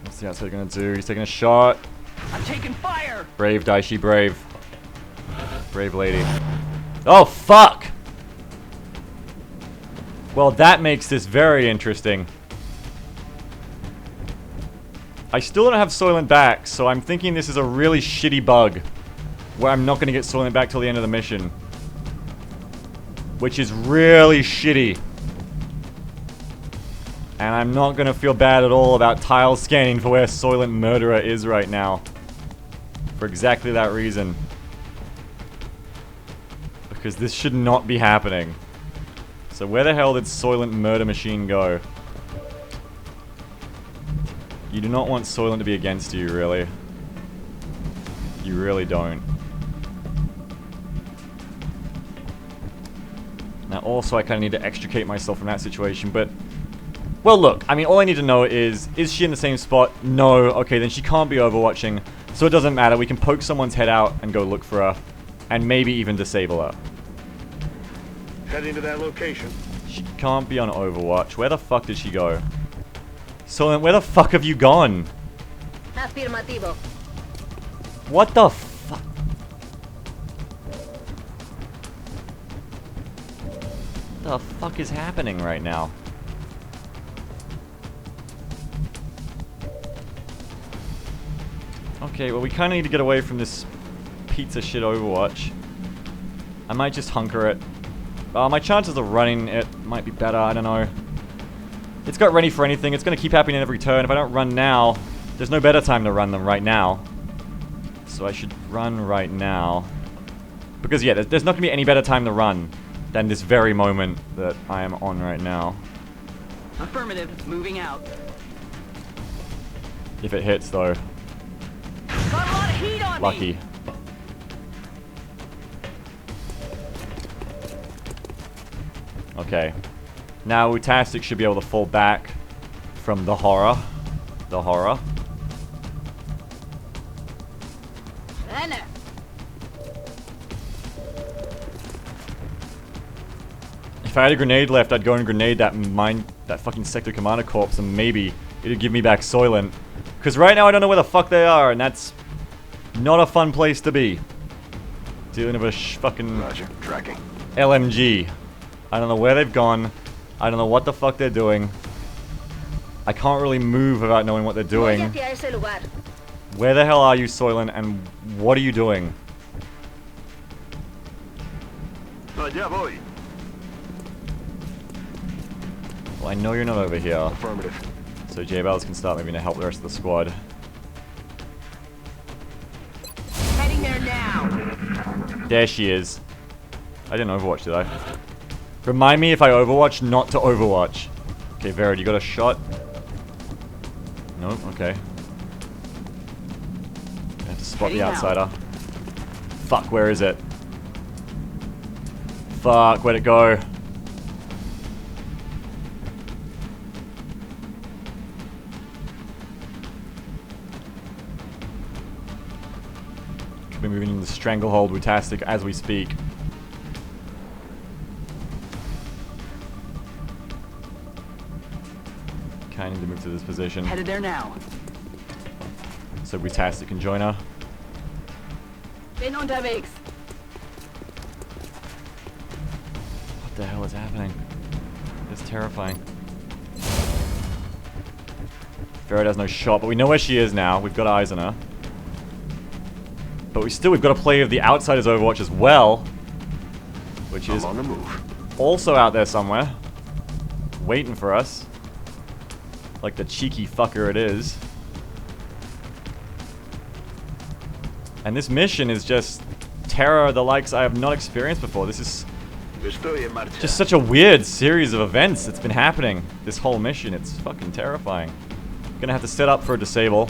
What's the outside gonna do? He's taking a shot. I'm taking fire! Brave, Daishi, brave. Brave lady. Oh, fuck! Well, that makes this very interesting. I still don't have Soylent back, so I'm thinking this is a really shitty bug. Where I'm not gonna get Soylent back till the end of the mission. Which is really shitty. And I'm not gonna feel bad at all about tile scanning for where Soylent Murderer is right now. For exactly that reason. Because this should not be happening. So where the hell did Soylent Murder Machine go? You do not want Soylent to be against you, really. You really don't. Now also I kind of need to extricate myself from that situation, but... Well look, I mean all I need to know is she in the same spot? No, okay then she can't be overwatching, so it doesn't matter, we can poke someone's head out and go look for her, and maybe even disable her. Heading to that location. She can't be on Overwatch, where the fuck did she go? Soylent, where the fuck have you gone? Afirmativo. What the fuck? What the fuck is happening right now? Okay, well we kind of need to get away from this pizza shit Overwatch. I might just hunker it. My chances of running it might be better, I don't know. It's got ready for anything, it's going to keep happening every turn. If I don't run now, there's no better time to run them right now. So I should run right now. Because yeah, there's not going to be any better time to run than this very moment that I am on right now. Affirmative. Moving out. If it hits though. Got a lot of heat on me! Lucky. Okay. Now Utastic should be able to fall back from the horror. The horror. Ana. If I had a grenade left, I'd go and grenade that fucking Sector Commander corpse, and maybe it'd give me back Soylent. Because right now I don't know where the fuck they are, and that's not a fun place to be. Dealing with a fucking Roger. Tracking. LMG. I don't know where they've gone. I don't know what the fuck they're doing. I can't really move without knowing what they're doing. Voy hacia ese lugar. Where the hell are you, Soylent, and what are you doing? Ya voy. Well, I know you're not over here. Affirmative. So J-Bells can start moving to help the rest of the squad. Heading there now. There she is. I didn't Overwatch, did I? Remind me if I Overwatch not to Overwatch. Okay, Verid, you got a shot? Nope, okay. I have to spot the Heading out. outsider. Fuck, where is it? Fuck, where'd it go? Could be moving into the stranglehold with Tastic as we speak. Kind of need to move to this position. Headed there now. So Butastic can join her. Bin unterwegs. What the hell is happening? It's terrifying. Verid has no shot, but we know where she is now. We've got eyes on her. But we've got to play with the Outsiders Overwatch as well. Which is I'm on the move. also out there somewhere. Waiting for us. Like the cheeky fucker it is. And this mission is just terror the likes I have not experienced before. This is Estoy en marcha. just such a weird series of events that's been happening. This whole mission, it's fucking terrifying. Gonna have to set up for a disable.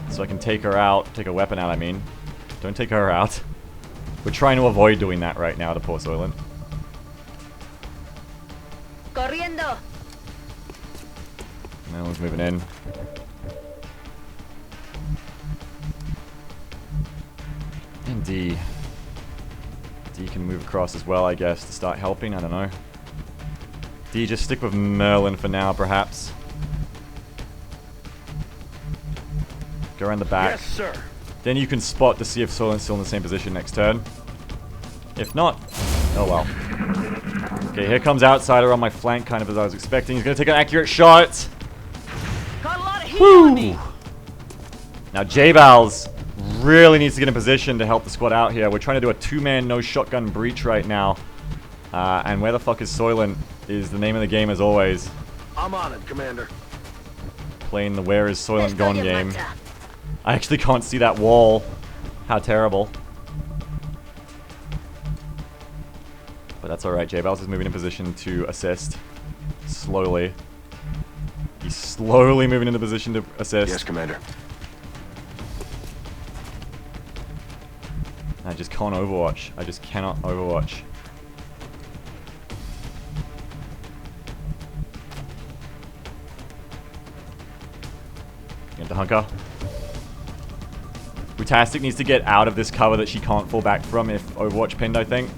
So I can take her out. Take a weapon out, I mean. Don't take her out. We're trying to avoid doing that right now to poor Soylent. No one's moving in. And D. D can move across as well, I guess, to start helping. I don't know. D, just stick with Merlin for now, perhaps. Go around the back. Yes, sir. Then you can spot to see if Soylent's still in the same position next turn. If not, oh well. Okay, here comes Outsider on my flank, kind of as I was expecting. He's going to take an accurate shot. Got a lot of heat on me. Now J-Bals really needs to get in position to help the squad out here. We're trying to do a two-man no shotgun breach right now. And where the fuck is Soylent is the name of the game as always. I'm on it, Commander. Playing the where is Soylent gone game. I actually can't see that wall. How terrible. But that's alright, J-Bals is moving in position to assist. Slowly. He's slowly moving into position to assist. Yes, Commander. I just can't overwatch. I just cannot overwatch. Into Hunker. Brutastic needs to get out of this cover that she can't fall back from if Overwatch pinned, I think.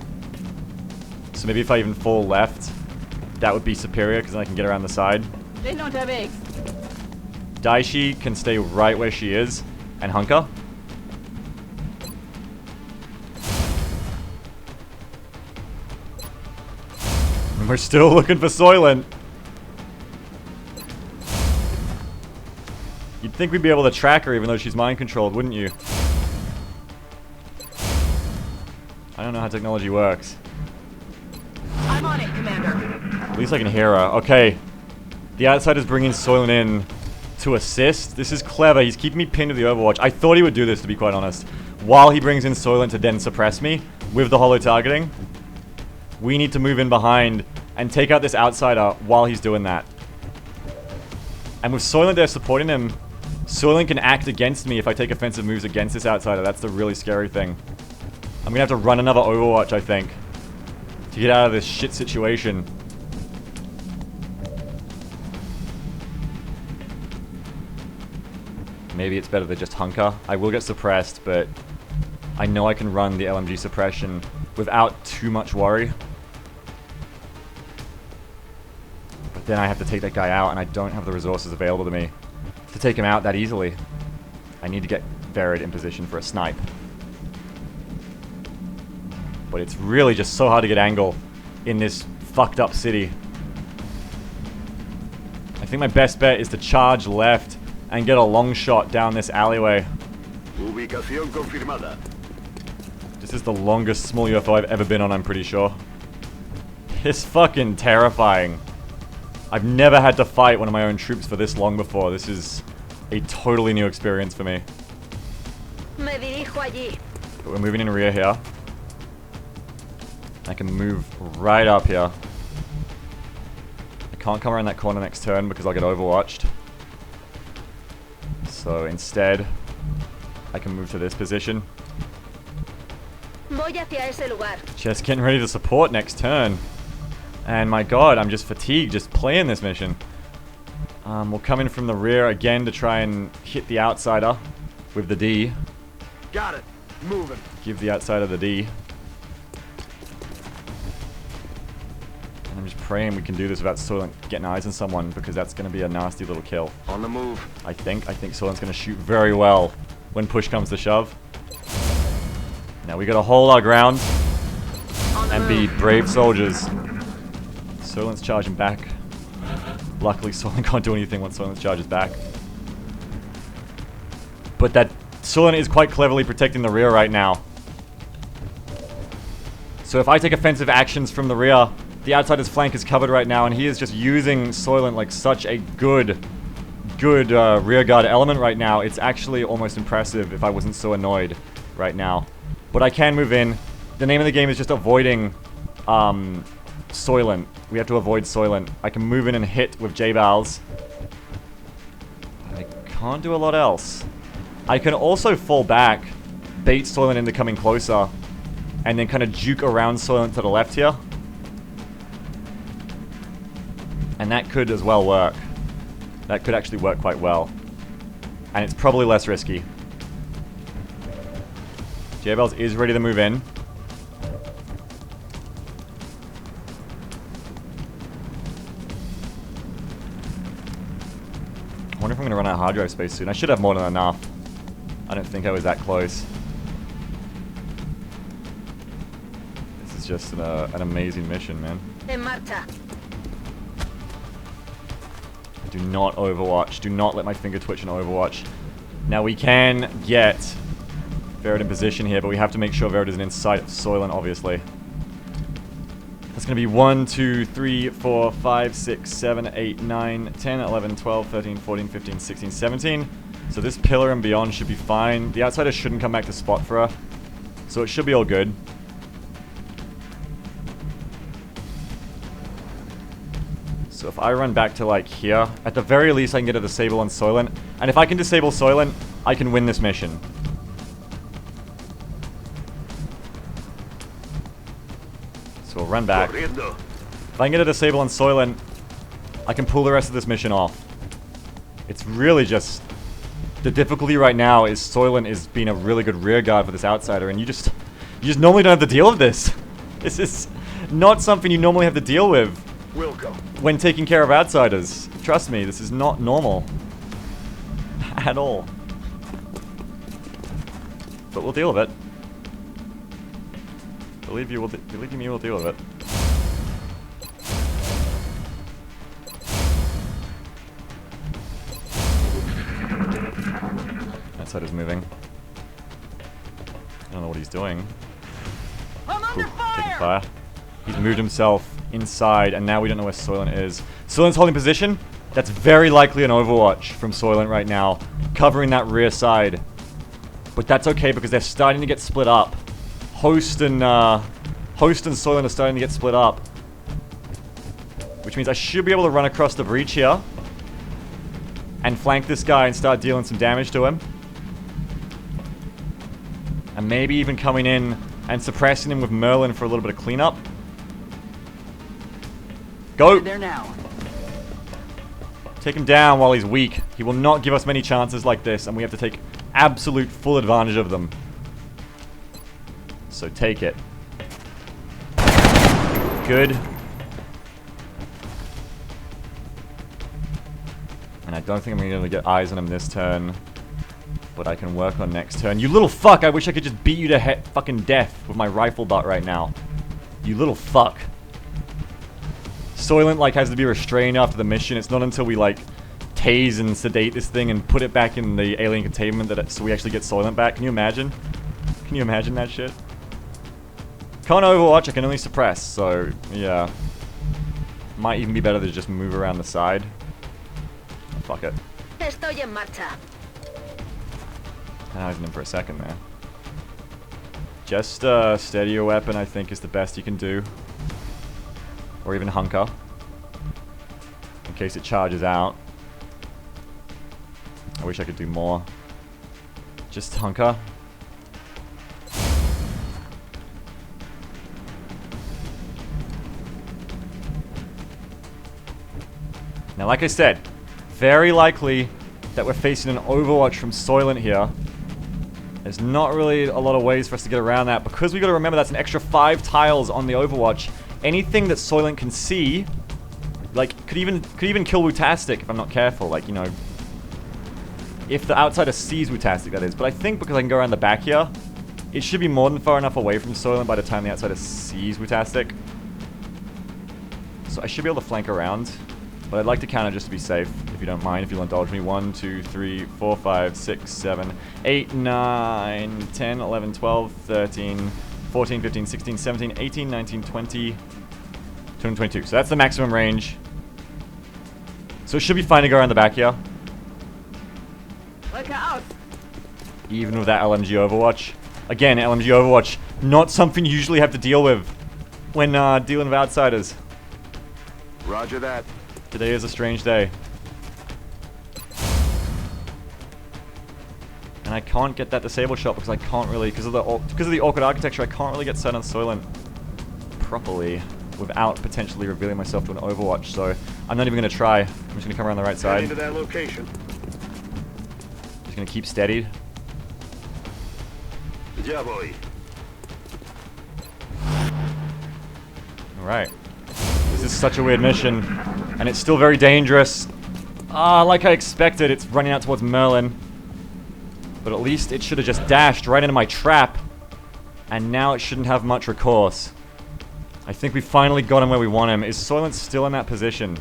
So maybe if I even fall left, that would be superior because then I can get around the side. Bin unterwegs. Daishi can stay right where she is and Hunker. And we're still looking for Soylent. You'd think we'd be able to track her even though she's mind controlled, wouldn't you? I don't know how technology works. I'm on it, Commander. At least I can hear her. Okay. The Outsider's bringing Soylent in to assist. This is clever. He's keeping me pinned to the Overwatch. I thought he would do this, to be quite honest. While he brings in Soylent to then suppress me with the holo targeting. We need to move in behind and take out this Outsider while he's doing that. And with Soylent there supporting him, Soylent can act against me if I take offensive moves against this Outsider. That's the really scary thing. I'm gonna have to run another Overwatch, I think, to get out of this shit situation. Maybe it's better to just hunker. I will get suppressed, but I know I can run the LMG suppression without too much worry. But then I have to take that guy out, and I don't have the resources available to me to take him out that easily. I need to get Verid in position for a snipe. But it's really just so hard to get angle in this fucked up city. I think my best bet is to charge left and get a long shot down this alleyway. Ubicación confirmada. This is the longest small UFO I've ever been on, I'm pretty sure. It's fucking terrifying. I've never had to fight one of my own troops for this long before. This is a totally new experience for me. Me dirijo allí. But we're moving in rear here. I can move right up here. I can't come around that corner next turn because I'll get overwatched. So instead, I can move to this position. Voy hacia ese lugar. Just getting ready to support next turn. And my god, I'm just fatigued just playing this mission. We'll come in from the rear again to try and hit the Outsider with the D. Got it. Moving. Give the Outsider the D. And I'm just praying we can do this without Soylent getting eyes on someone, because that's going to be a nasty little kill. On the move. I think Soylent's going to shoot very well when push comes to shove. Now we got to hold our ground and be brave soldiers. Soylent's charging back. Luckily, Soylent can't do anything once Soylent charges back. But that Soylent is quite cleverly protecting the rear right now. So if I take offensive actions from the rear, the Outsider's flank is covered right now, and he is just using Soylent like such a good rear guard element right now. It's actually almost impressive if I wasn't so annoyed right now. But I can move in. The name of the game is just avoiding Soylent. We have to avoid Soylent. I can move in and hit with J-Bals. I can't do a lot else. I can also fall back, bait Soylent into coming closer, and then kind of juke around Soylent to the left here. And that could as well work. That could actually work quite well. And it's probably less risky. J-Bells is ready to move in. I wonder if I'm going to run out of hard drive space soon. I should have more than enough. I don't think I was that close. This is just an amazing mission, man. En marcha. Do not Overwatch. Do not let my finger twitch in Overwatch. Now we can get Verad in position here, but we have to make sure Verad isn't in sight of Soylent, obviously. That's going to be 1, 2, 3, 4, 5, 6, 7, 8, 9, 10, 11, 12, 13, 14, 15, 16, 17. So this pillar and beyond should be fine. The outsider shouldn't come back to spot for her. So it should be all good. So if I run back to like here, at the very least I can get a disable on Soylent. And if I can disable Soylent, I can win this mission. So we'll run back. If I can get a disable on Soylent, I can pull the rest of this mission off. It's really just... The difficulty right now is Soylent is being a really good rear guard for this outsider, and you just normally don't have to deal with this. This is not something you normally have to deal with when taking care of outsiders. Trust me, this is not normal. At all. But we'll deal with it. Believe me, we'll deal with it. Outsider's moving. I don't know what he's doing. I'm under Taking fire! fire. He's moved himself inside, and now we don't know where Soylent is. Soylent's holding position. That's very likely an Overwatch from Soylent right now, covering that rear side. But that's okay because they're starting to get split up. Host and Soylent are starting to get split up, which means I should be able to run across the breach here and flank this guy and start dealing some damage to him. And maybe even coming in and suppressing him with Merlin for a little bit of cleanup. Go! There now. Take him down while he's weak. He will not give us many chances like this, and we have to take absolute full advantage of them. So take it. Good. And I don't think I'm going to get eyes on him this turn. But I can work on next turn. You little fuck! I wish I could just beat you to fucking death with my rifle butt right now. You little fuck. Soylent, like, has to be restrained after the mission. It's not until we, like, tase and sedate this thing and put it back in the alien containment that so we actually get Soylent back. Can you imagine? Can you imagine that shit? Can't Overwatch, I can only suppress, so, yeah. Might even be better to just move around the side. Oh, fuck it. Estoy en marcha. I was in him for a second there. Just steady your weapon, I think, is the best you can do. Or even hunker. In case it charges out. I wish I could do more. Just hunker. Now, like I said, very likely that we're facing an Overwatch from Soylent here. There's not really a lot of ways for us to get around that, because we got to remember that's an extra 5 tiles on the Overwatch. Anything that Soylent can see, like, could even kill Wutastic if I'm not careful. Like, you know, if the outsider sees Wutastic, that is. But I think because I can go around the back here, it should be more than far enough away from Soylent by the time the outsider sees Wutastic. So I should be able to flank around. But I'd like to counter just to be safe, if you don't mind, if you'll indulge me. 1, 2, 3, 4, 5, 6, 7, 8, 9, 10, 11, 12, 13, 14, 15, 16, 17, 18, 19, 20, 222. So that's the maximum range. So it should be fine to go around the back here. Rücke aus. Even with that LMG Overwatch. Again, LMG Overwatch, not something you usually have to deal with when dealing with outsiders. Roger that. Today is a strange day. And I can't get that disable shot because I can't really, because of the awkward architecture, I can't really get set on Soylent properly without potentially revealing myself to an Overwatch. So I'm not even gonna try. I'm just gonna come around the right Heading side. to that location. Just gonna keep steadied. Yeah, boy. Alright. This is such a weird mission. And it's still very dangerous. Like I expected, it's running out towards Merlin. But at least it should have just dashed right into my trap. And now it shouldn't have much recourse. I think we finally got him where we want him. Is Soylent still in that position?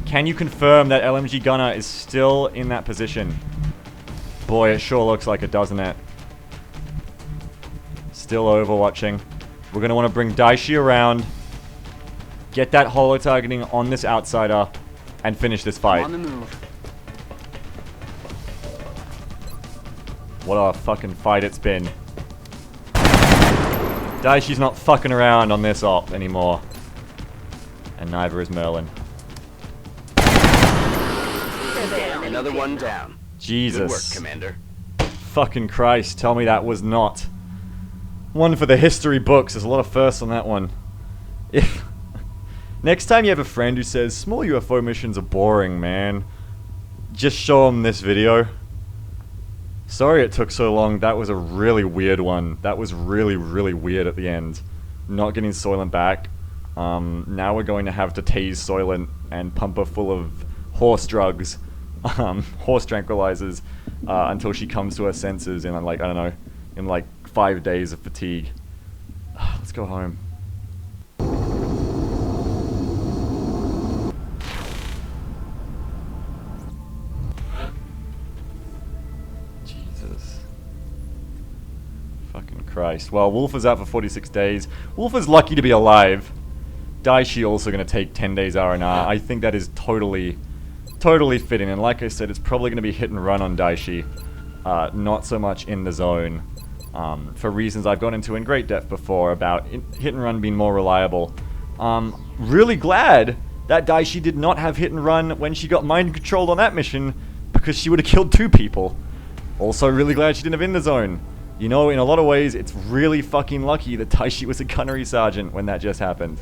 Can you confirm that LMG Gunner is still in that position? Boy, it sure looks like it, doesn't it? Still overwatching. We're going to want to bring Daishi around. Get that holo targeting on this outsider. And finish this fight. On the move. What a fucking fight it's been. Daishi's not fucking around on this op anymore. And neither is Merlin. Another one down. Jesus. Good work, Commander. Fucking Christ, tell me that was not one for the history books. There's a lot of firsts on that one. If next time you have a friend who says, small UFO missions are boring, man, just show them this video. Sorry it took so long. That was a really weird one. That was really, really weird at the end. Not getting Soylent back. Now we're going to have to tase Soylent and pump her full of horse drugs. Horse tranquilizers. Until she comes to her senses in like, I don't know, in like 5 days of fatigue. Let's go home. Jesus. Fucking Christ. Well, Wolf is out for 46 days. Wolf is lucky to be alive. Daishi also going to take 10 days R&R. I think that is totally fitting. And like I said, it's probably going to be hit and run on Daishi. Not so much in the zone. For reasons I've gone into in great depth before about hit and run being more reliable. Really glad that Daishi did not have hit and run when she got mind controlled on that mission, because she would have killed 2 people. Also really glad she didn't have in the zone. You know, in a lot of ways, it's really fucking lucky that Daishi was a gunnery sergeant when that just happened.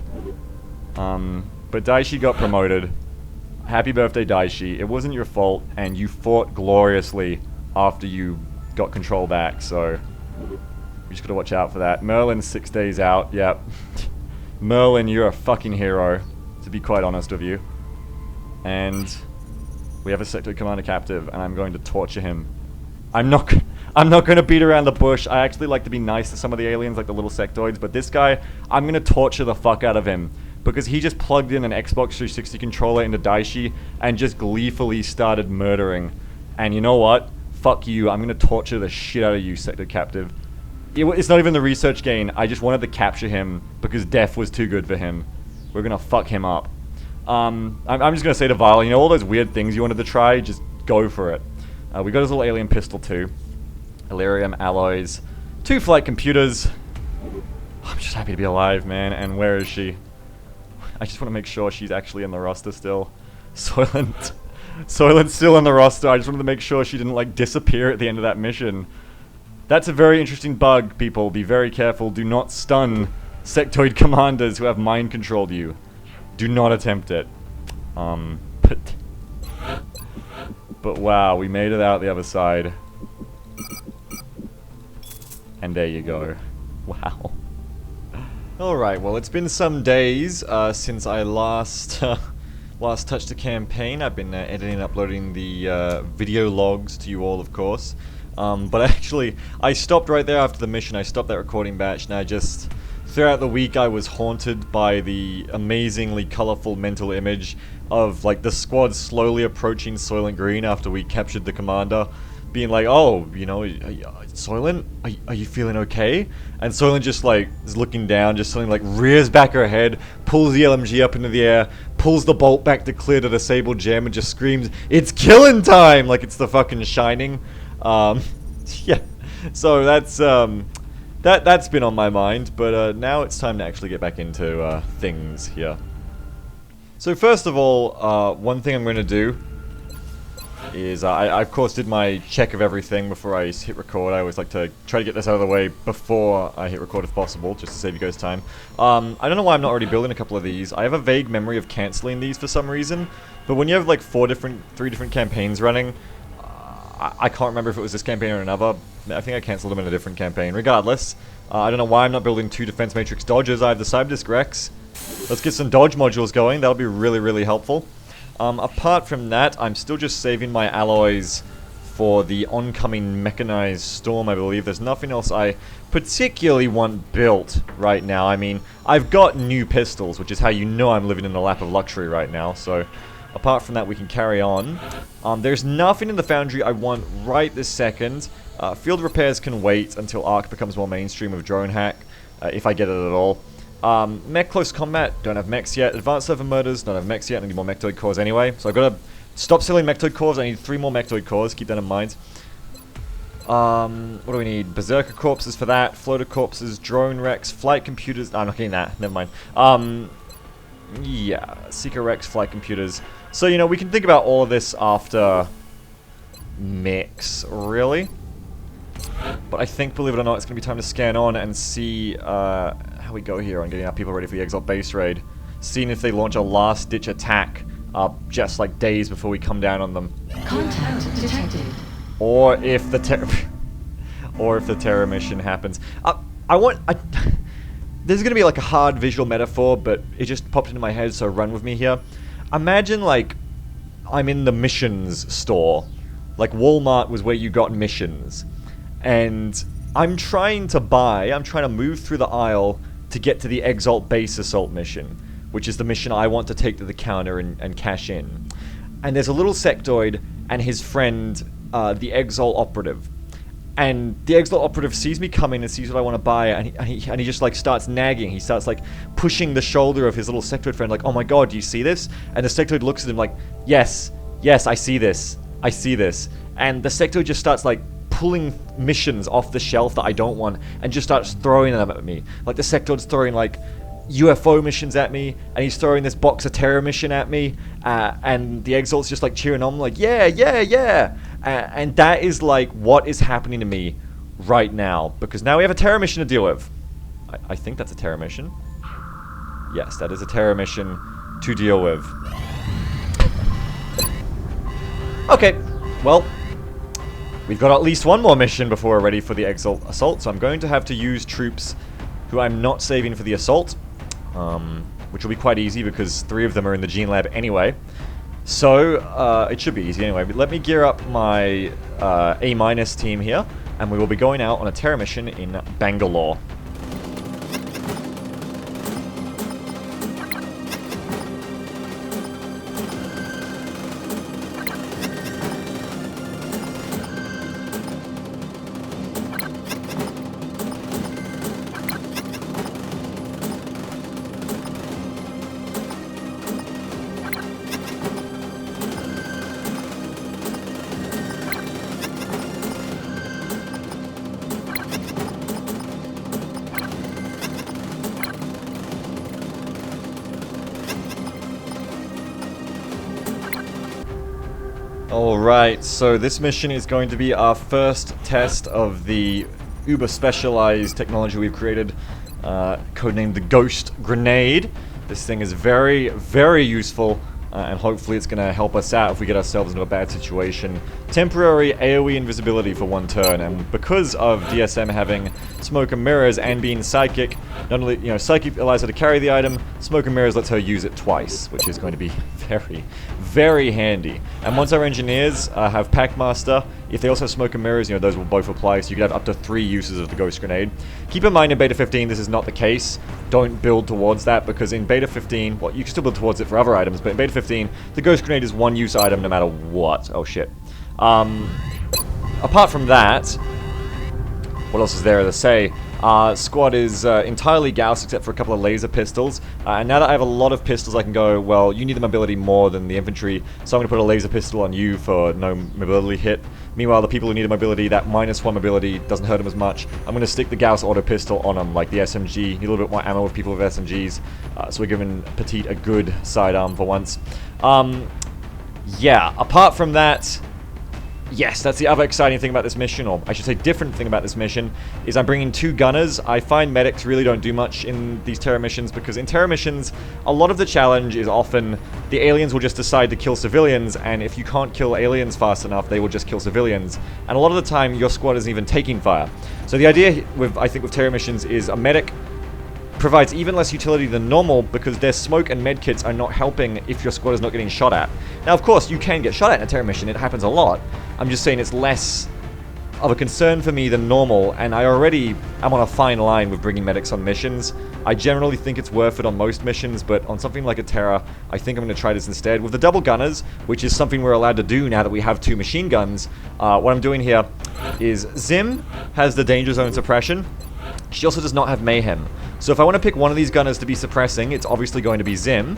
But Daishi got promoted. Happy birthday, Daishi. It wasn't your fault, and you fought gloriously after you got control back, so we just gotta watch out for that. Merlin's 6 days out, yep. Merlin, you're a fucking hero, to be quite honest with you. And we have a Sectoid Commander captive, and I'm going to torture him. I'm not going to beat around the bush. I actually like to be nice to some of the aliens, like the little sectoids, but this guy, I'm going to torture the fuck out of him. Because he just plugged in an Xbox 360 controller into Daishi and just gleefully started murdering. And you know what? Fuck you. I'm going to torture the shit out of you, Sectoid Captive. It's not even the research gain. I just wanted to capture him because death was too good for him. We're going to fuck him up. I'm just going to say to Vile, you know all those weird things you wanted to try? Just go for it. We got his little alien pistol too. Elerium alloys. 2 flight computers. I'm just happy to be alive, man. And where is she? I just want to make sure she's actually in the roster still. Soylent. Soylent's still in the roster. I just wanted to make sure she didn't, like, disappear at the end of that mission. That's a very interesting bug, people. Be very careful. Do not stun sectoid commanders who have mind-controlled you. Do not attempt it. But wow, we made it out the other side. And there you go. Wow. Alright, well, it's been some days since I last touched the campaign. I've been editing and uploading the video logs to you all, of course. But actually, I stopped right there after the mission. I stopped that recording batch, and I just... Throughout the week, I was haunted by the amazingly colorful mental image of, like, the squad slowly approaching Soylent Green after we captured the commander. Being like, oh, you know, Soylent, are you feeling okay? And Soylent just, like, is looking down, just suddenly, like, rears back her head, pulls the LMG up into the air, pulls the bolt back to clear the disabled gem, and just screams, "It's killing time!" Like it's the fucking Shining. Yeah. So that's, that's been on my mind, but now it's time to actually get back into things here. So first of all, one thing I'm going to do is I of course did my check of everything before I hit record. I always like to try to get this out of the way before I hit record if possible, just to save you guys time. I don't know why I'm not already building a couple of these. I have a vague memory of cancelling these for some reason, but when you have like 3 different campaigns running, I can't remember if it was this campaign or another. I think I cancelled them in a different campaign. Regardless, I don't know why I'm not building 2 Defense Matrix Dodges. I have the Cyberdisc Rex. Let's get some Dodge modules going. That'll be really, really helpful. Apart from that, I'm still just saving my alloys for the oncoming Mechanized Storm, I believe. There's nothing else I particularly want built right now. I mean, I've got new pistols, which is how you know I'm living in a lap of luxury right now, so apart from that, we can carry on. There's nothing in the foundry I want right this second. Field repairs can wait until ARC becomes more mainstream with drone hack, if I get it at all. Mech close combat, don't have mechs yet. Advanced server murders, don't have mechs yet. I need more mechtoid cores anyway. So I've got to stop selling mechtoid cores. I need 3 more mechtoid cores, keep that in mind. What do we need? Berserker corpses for that, floater corpses, drone Rex, flight computers. I'm not getting that, never mind. Yeah, Seeker Rex, flight computers. So, you know, we can think about all of this after mix, really. But I think, believe it or not, it's going to be time to scan on and see how we go here on getting our people ready for the Exalt base raid. Seeing if they launch a last-ditch attack just like days before we come down on them. Contact detected. Or if the terror mission happens. There's gonna be like a hard visual metaphor, but it just popped into my head, so run with me here. Imagine like I'm in the missions store. Like Walmart was where you got missions. And I'm trying to move through the aisle to get to the Exalt base assault mission, which is the mission I want to take to the counter and cash in. And there's a little sectoid and his friend, the Exalt operative. And the Exalt operative sees me coming and sees what I want to buy, and he just like starts nagging. He starts like pushing the shoulder of his little sectoid friend, like, "Oh my god, do you see this?" And the sectoid looks at him like, yes, I see this. And the sectoid just starts like pulling missions off the shelf that I don't want and just starts throwing them at me. Like the sectoid's throwing like UFO missions at me, and he's throwing this box of terror mission at me, and the Exalt's just like cheering on, like, yeah. And that is like what is happening to me right now, because now we have a terror mission to deal with. I think that's a terror mission. Yes, that is a terror mission to deal with. Okay, well, we've got at least one more mission before we're ready for the Exalt assault, so I'm going to have to use troops who I'm not saving for the assault, which will be quite easy because 3 of them are in the Gene Lab anyway. So, it should be easy anyway. But let me gear up my A- team here, and we will be going out on a terror mission in Bangalore. Alright, so this mission is going to be our first test of the uber specialized technology we've created, codenamed the Ghost Grenade. This thing is very, very useful, and hopefully it's going to help us out if we get ourselves into a bad situation. Temporary AoE invisibility for 1 turn, and because of DSM having Smoke and Mirrors and being Psychic, not only, Psychic allows her to carry the item, Smoke and Mirrors lets her use it twice, which is going to be very, very handy. And once our engineers have Packmaster, if they also have Smoke and Mirrors, those will both apply, so you can have up to 3 uses of the Ghost Grenade. Keep in mind in Beta 15 this is not the case. Don't build towards that, because in Beta 15, well, you can still build towards it for other items, but in Beta 15, the Ghost Grenade is 1-use item no matter what. Oh shit. Apart from that, what else is there to say? Squad is entirely Gauss except for a couple of laser pistols. And now that I have a lot of pistols, I can go, well, you need the mobility more than the infantry, so I'm going to put a laser pistol on you for no mobility hit. Meanwhile, the people who need a mobility, that -1 mobility doesn't hurt them as much. I'm going to stick the Gauss auto pistol on them, like the SMG. Need a little bit more ammo with people with SMGs, so we're giving Petite a good sidearm for once. Yeah, apart from that, yes, that's the other exciting thing about this mission, or I should say different thing about this mission, is I'm bringing 2 gunners. I find medics really don't do much in these Terra missions, because in Terra missions, a lot of the challenge is often the aliens will just decide to kill civilians, and if you can't kill aliens fast enough, they will just kill civilians. And a lot of the time, your squad isn't even taking fire. So the idea with, I think, with Terra missions is a medic provides even less utility than normal because their smoke and medkits are not helping if your squad is not getting shot at. Now, of course, you can get shot at in a Terra mission. It happens a lot. I'm just saying it's less of a concern for me than normal, and I already am on a fine line with bringing medics on missions. I generally think it's worth it on most missions, but on something like a Terra, I think I'm going to try this instead. With the double gunners, which is something we're allowed to do now that we have 2 machine guns, what I'm doing here is Zim has the danger zone suppression. She also does not have Mayhem. So if I want to pick one of these gunners to be suppressing, it's obviously going to be Zim,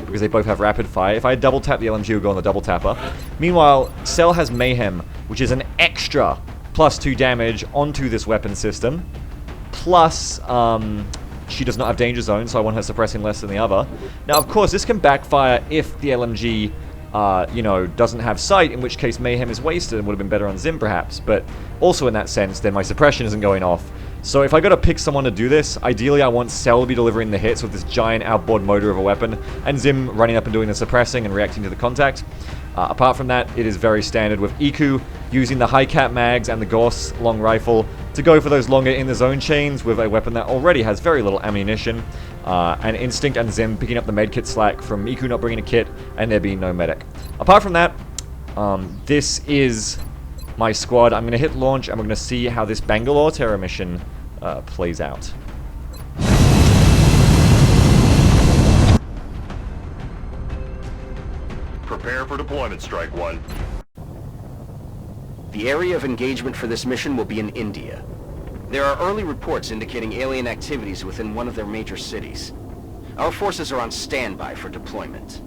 because they both have rapid fire. If I double tap the LMG, it will go on the double tapper. Meanwhile, Cell has Mayhem, which is an extra +2 damage onto this weapon system. Plus, she does not have danger zone, so I want her suppressing less than the other. Now, of course, this can backfire if the LMG you know, doesn't have sight, in which case Mayhem is wasted and would have been better on Zim perhaps, but also in that sense, then my suppression isn't going off. So if I gotta pick someone to do this, ideally I want Cell to be delivering the hits with this giant outboard motor of a weapon, and Zim running up and doing the suppressing and reacting to the contact. Apart from that, it is very standard with Iku using the high cap mags and the Gauss long rifle to go for those longer in the zone chains with a weapon that already has very little ammunition. And Instinct and Zim picking up the medkit slack from Iku not bringing a kit and there being no medic. Apart from that, this is my squad. I'm going to hit launch and we're going to see how this Bangalore Terra mission plays out. Prepare for deployment, Strike One. The area of engagement for this mission will be in India. There are early reports indicating alien activities within one of their major cities. Our forces are on standby for deployment.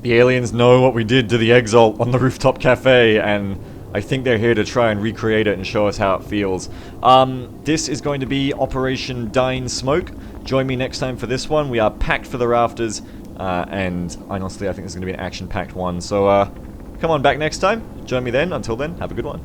The aliens know what we did to the Exalt on the rooftop cafe, and I think they're here to try and recreate it and show us how it feels. This is going to be Operation Dine Smoke. Join me next time for this one. We are packed for the rafters, and honestly, I think this is going to be an action-packed one. So, come on back next time. Join me then. Until then, have a good one.